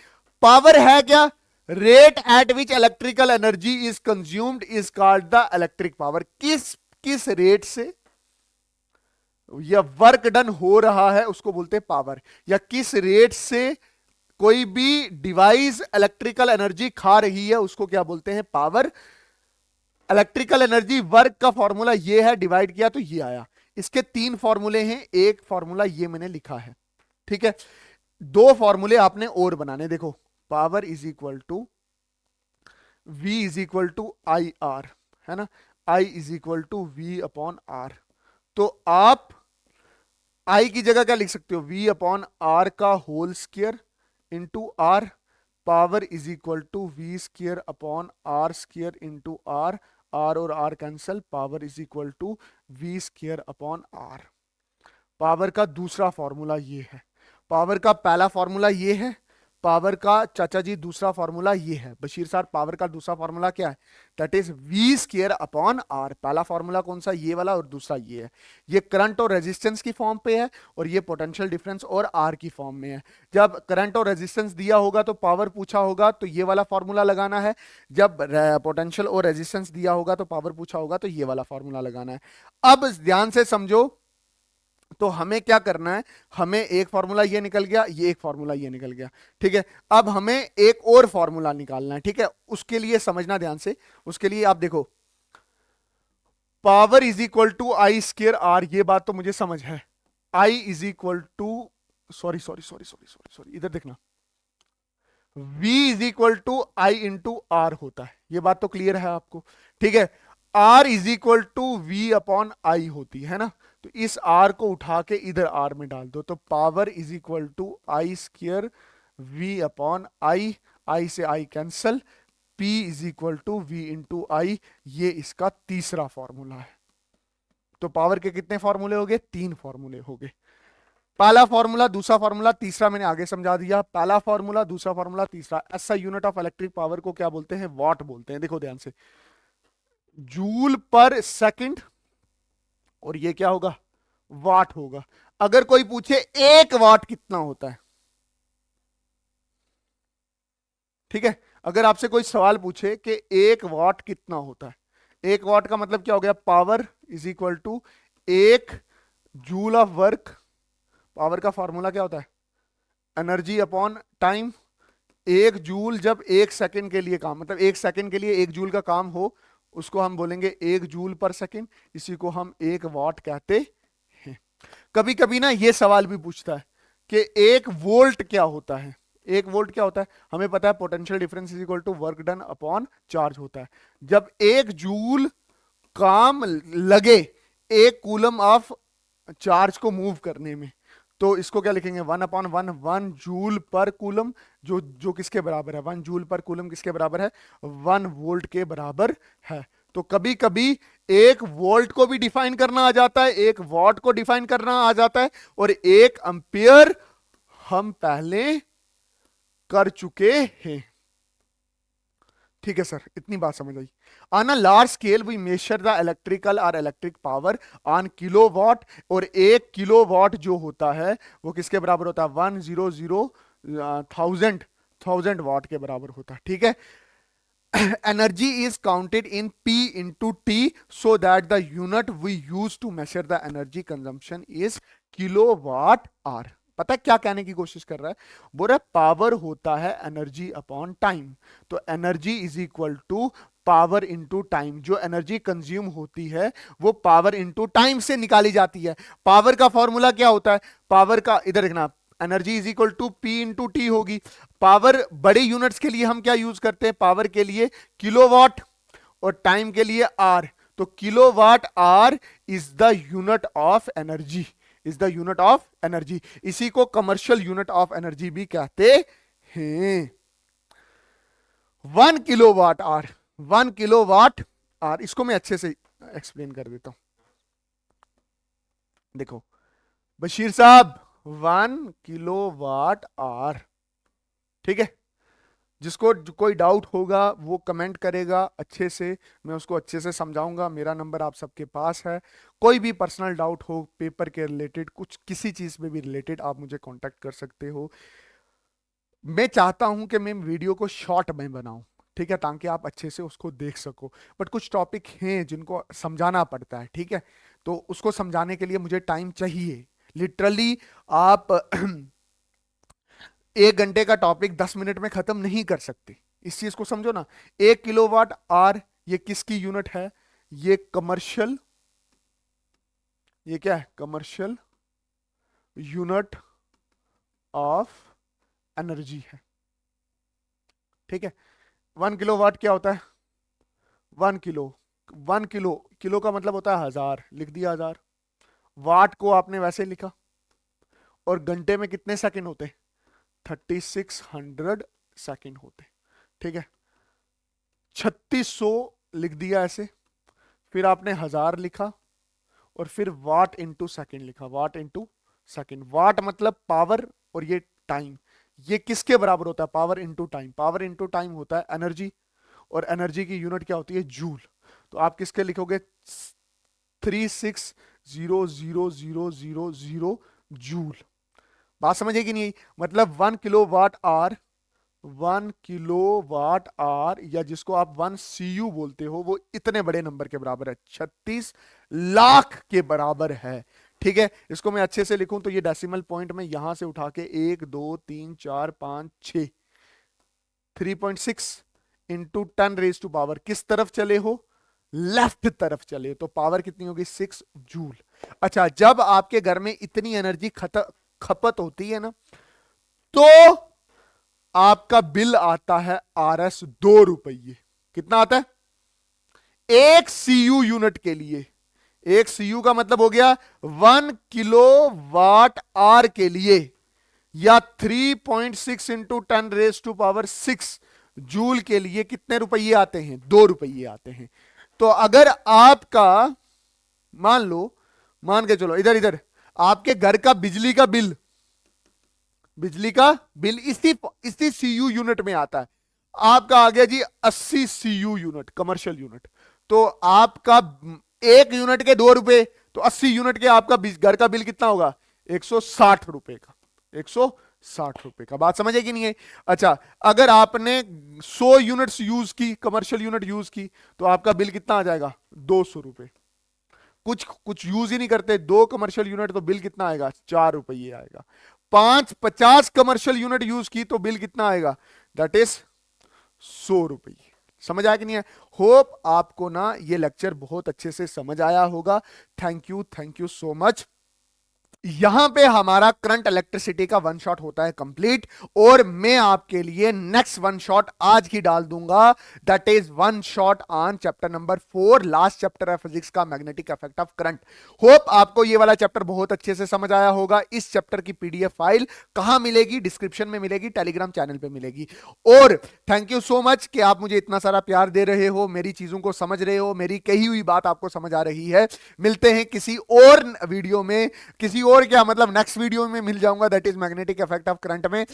पावर है क्या, rate at which electrical energy is consumed is called the electric power. किस किस रेट से या वर्क डन हो रहा है उसको बोलते हैं पावर, या किस रेट से कोई भी डिवाइस इलेक्ट्रिकल एनर्जी खा रही है उसको क्या बोलते हैं, पावर। इलेक्ट्रिकल एनर्जी वर्क का फॉर्मूला ये है, डिवाइड किया तो ये आया। इसके तीन फॉर्मूले हैं, एक फॉर्मूला ये मैंने लिखा है, ठीक है। दो फॉर्मूले आपने और बनाने, देखो power is equal to V is equal to I R, है ना, I is equal to V upon R. तो आप आई की जगह क्या लिख सकते हो, वी अपॉन आर का whole square into R, power is equal to V square upon R square into R, R और R cancel, power is equal to V square upon R. Power का दूसरा फॉर्मूला ये है, power का पहला formula ये है, पावर का चाचा जी दूसरा फॉर्मूला ये है। बशीर साहब पावर का दूसरा फॉर्मूला क्या है, that is V square upon R. पहला फॉर्मूला कौन सा, ये वाला, और दूसरा ये है। ये करंट और रेजिस्टेंस की फॉर्म पे है, और ये पोटेंशियल डिफरेंस और आर की फॉर्म में है। जब करंट और रेजिस्टेंस दिया होगा तो पावर पूछा होगा तो ये वाला फॉर्मूला लगाना है, जब पोटेंशियल और रेजिस्टेंस दिया होगा तो पावर पूछा होगा तो ये वाला फॉर्मूला लगाना है। अब ध्यान से समझो, तो हमें क्या करना है, हमें एक फॉर्मूला ये निकल गया, ये एक फॉर्मूला ये निकल गया, ठीक है। अब हमें एक और फॉर्मूला निकालना है, ठीक है। उसके लिए समझना ध्यान से, उसके लिए आप देखो power is equal to I square R, ये बात तो मुझे समझ है। I is equal to, sorry sorry sorry sorry sorry sorry, इधर देखना, V is equal to I into R होता है, ये बात तो क्लियर है आपको, ठीक है। R is equal to V upon I होती है ना, तो इस R को उठा के इधर R में डाल दो, तो power is equal to I square V upon I, I से I cancel, P is equal to V into I. ये इसका तीसरा फॉर्मूला है। तो पावर के कितने फॉर्मूले हो गए, तीन फॉर्मूले हो गए। पहला फॉर्मूला, दूसरा फॉर्मूला, तीसरा मैंने आगे समझा दिया। पहला फॉर्मूला, दूसरा फॉर्मूला, तीसरा। ऐसा यूनिट ऑफ इलेक्ट्रिक पावर को क्या बोलते हैं, वॉट बोलते हैं। देखो ध्यान से, जूल पर सेकंड, और ये क्या होगा, वाट होगा। अगर कोई पूछे एक वाट कितना होता है, ठीक है, अगर आपसे कोई सवाल पूछे कि एक वाट कितना होता है, एक वाट का मतलब क्या हो गया, पावर इज इक्वल टू एक जूल ऑफ वर्क। पावर का फॉर्मूला क्या होता है, एनर्जी अपॉन टाइम। एक जूल जब एक सेकंड के लिए काम, मतलब एक सेकंड के लिए एक जूल का काम हो, उसको हम बोलेंगे एक जूल पर सेकंड, इसी को हम एक वाट कहते हैं। कभी कभी ना ये सवाल भी पूछता है कि एक वोल्ट क्या होता है। एक वोल्ट क्या होता है, हमें पता है potential difference is equal to work done upon charge होता है। जब एक जूल काम लगे एक कूलम ऑफ चार्ज को मूव करने में, तो इसको क्या लिखेंगे, one upon one, one joule per coulomb, जो जो किसके बराबर है, वन जूल पर कूलम किसके बराबर है, वन वोल्ट के बराबर है। तो कभी कभी एक वोल्ट को भी डिफाइन करना आ जाता है, एक वॉट को डिफाइन करना आ जाता है, और एक एम्पियर हम पहले कर चुके हैं। ठीक है सर, इतनी बात समझ आई। On a large scale we measure the electrical or electric power on kilowatt, और एक किलोवाट जो होता है वो किसके बराबर होता है, 100,000 थाउजेंड वाट के बराबर होता है, ठीक है। Energy is counted in P into T, so that the unit we use to measure the energy consumption is kilowatt hour. पता है क्या कहने की कोशिश कर रहा है, बोल रहा है पावर होता है एनर्जी अपॉन टाइम, तो energy is equal to power into time. जो एनर्जी कंज्यूम होती है वो पावर इंटू टाइम से निकाली जाती है। पावर का फॉर्मूला क्या होता है, पावर का इधर देखना, energy is equal to P into T होगी। पावर बड़े यूनिट्स के लिए हम क्या यूज करते हैं, पावर के लिए किलोवाट, और टाइम के लिए आर। तो kilowatt hour is the unit of energy, is the unit of energy. इसी को कमर्शियल यूनिट ऑफ एनर्जी भी कहते हैं। 1 किलोवाट आर, 1 किलोवाट आर, इसको मैं अच्छे से एक्सप्लेन कर देता हूं। देखो बशीर साहब, 1 किलोवाट आर, ठीक है, जिसको कोई डाउट होगा वो कमेंट करेगा अच्छे से, मैं उसको अच्छे से समझाऊंगा। मेरा नंबर आप सबके पास है, कोई भी पर्सनल डाउट हो पेपर के रिलेटेड, कुछ किसी चीज़ में भी रिलेटेड, आप मुझे कांटेक्ट कर सकते हो। मैं चाहता हूं कि मैं वीडियो को शॉर्ट में बनाऊं, ठीक है, ताकि आप अच्छे से उसको देख सको। बट कुछ टॉपिक हैं जिनको समझाना पड़ता है, ठीक है, तो उसको समझाने के लिए मुझे टाइम चाहिए। लिटरली आप 1 घंटे का टॉपिक 10 मिनट में खत्म नहीं कर सकते। इस चीज को समझो ना। 1 किलोवाट आवर ये किसकी यूनिट है? ये कमर्शियल, ये क्या है? कमर्शियल यूनिट ऑफ एनर्जी है, ठीक है। 1 किलोवाट क्या होता है? 1 किलो, 1 किलो, किलो का मतलब होता है 1000, लिख दिया 1000। वाट को आपने वैसे लिखा। और घंटे में कितने सेकंड होते? 3600 होते, ठीक है। 3600 लिख दिया ऐसे, फिर आपने 1000 लिखा, और फिर वाट इंटू सेकेंड लिखा, वाट इंटू सेकेंड। वाट मतलब पावर, और ये टाइम। ये किसके बराबर होता है? Power into time. Power into time होता है एनर्जी, और एनर्जी की यूनिट क्या होती है? जूल। तो आप किसके लिखोगे? 360000 जूल। बात समझे कि नहीं? मतलब 1 किलोवाट आवर, 1 किलोवाट आवर, या जिसको आप 1 CU बोलते हो, वो इतने बड़े नंबर के बराबर है, 36 लाख के बराबर है, ठीक है। इसको मैं अच्छे से लिखूं तो ये डेसिमल पॉइंट में यहां से उठा के 1 2 3 4 5 6, 3.6 इंटू 10 रेज टू पावर किस तरफ चले हो? लेफ्ट तरफ चले, तो पावर कितनी होगी? 6 जूल। अच्छा, जब आपके घर में इतनी एनर्जी खपत होती है ना, तो आपका बिल आता है RS 2 रुपये। कितना आता है? 1 CU यूनिट के लिए। 1 CU का मतलब हो गया 1 किलोवाट आवर के लिए, या 3.6 into 10 raise to power 6 joule के लिए कितने रुपये आते हैं? 2 रुपये आते हैं। तो अगर आपका, मान लो, मान के चलो, इधर इधर, आपके घर का बिजली का बिल, बिजली का बिल इसी इसी CU यूनिट में आता है। आपका आ गया जी 80 CU यूनिट, कमर्शियल यूनिट। तो आपका 1 यूनिट के 2 रुपए, तो 80 यूनिट के आपका घर का बिल कितना होगा? 160 रुपए का, 160 रुपए का। बात समझे कि नहीं है? अच्छा, अगर आपने 100 यूनिट्स यूज की, कमर्शियल यूनिट यूज की, तो आपका बिल कितना आ जाएगा? 200 रुपए। कुछ कुछ यूज ही नहीं करते, 2 कमर्शियल यूनिट, तो बिल कितना आएगा? 4 रुपये आएगा। 50 कमर्शियल यूनिट यूज की तो बिल कितना आएगा? दैट इज 100 रुपये। समझ आया कि नहीं है? होप आपको ना ये लेक्चर बहुत अच्छे से समझ आया होगा। Thank you so much. यहां पे हमारा करंट इलेक्ट्रिसिटी का 1 शॉट होता है कंप्लीट, और मैं आपके लिए नेक्स्ट 1 शॉट आज ही डाल दूंगा। That is 1 shot on chapter number 4, last chapter है फिजिक्स का, magnetic effect of current. Hope आपको ये वाला चैप्टर बहुत अच्छे से समझ आया होगा। इस चैप्टर की PDF फाइल कहां मिलेगी? डिस्क्रिप्शन में मिलेगी, टेलीग्राम चैनल पे मिलेगी। और थैंक यू सो मच कि आप मुझे इतना सारा प्यार दे रहे हो, मेरी चीजों को समझ रहे हो, मेरी कही हुई बात आपको समझ आ रही है। मिलते हैं किसी और वीडियो में, किसी और क्या मतलब नेक्स्ट वीडियो में मिल जाऊंगा, that is magnetic effect of current में।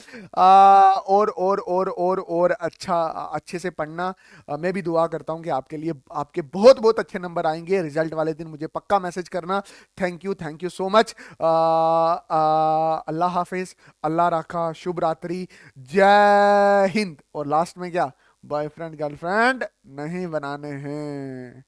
और अच्छा, अच्छे से पढ़ना। मैं भी दुआ करता हूं कि आपके लिए आपके बहुत बहुत अच्छे नंबर आएंगे। रिजल्ट वाले दिन मुझे पक्का मैसेज करना। Thank you so much. अल्लाह हाफिज, अल्लाह रखा, शुभ रात्रि, जय हिंद। और लास्ट में क्या? बॉयफ्रेंड गर्लफ्रेंड नहीं बनाने हैं।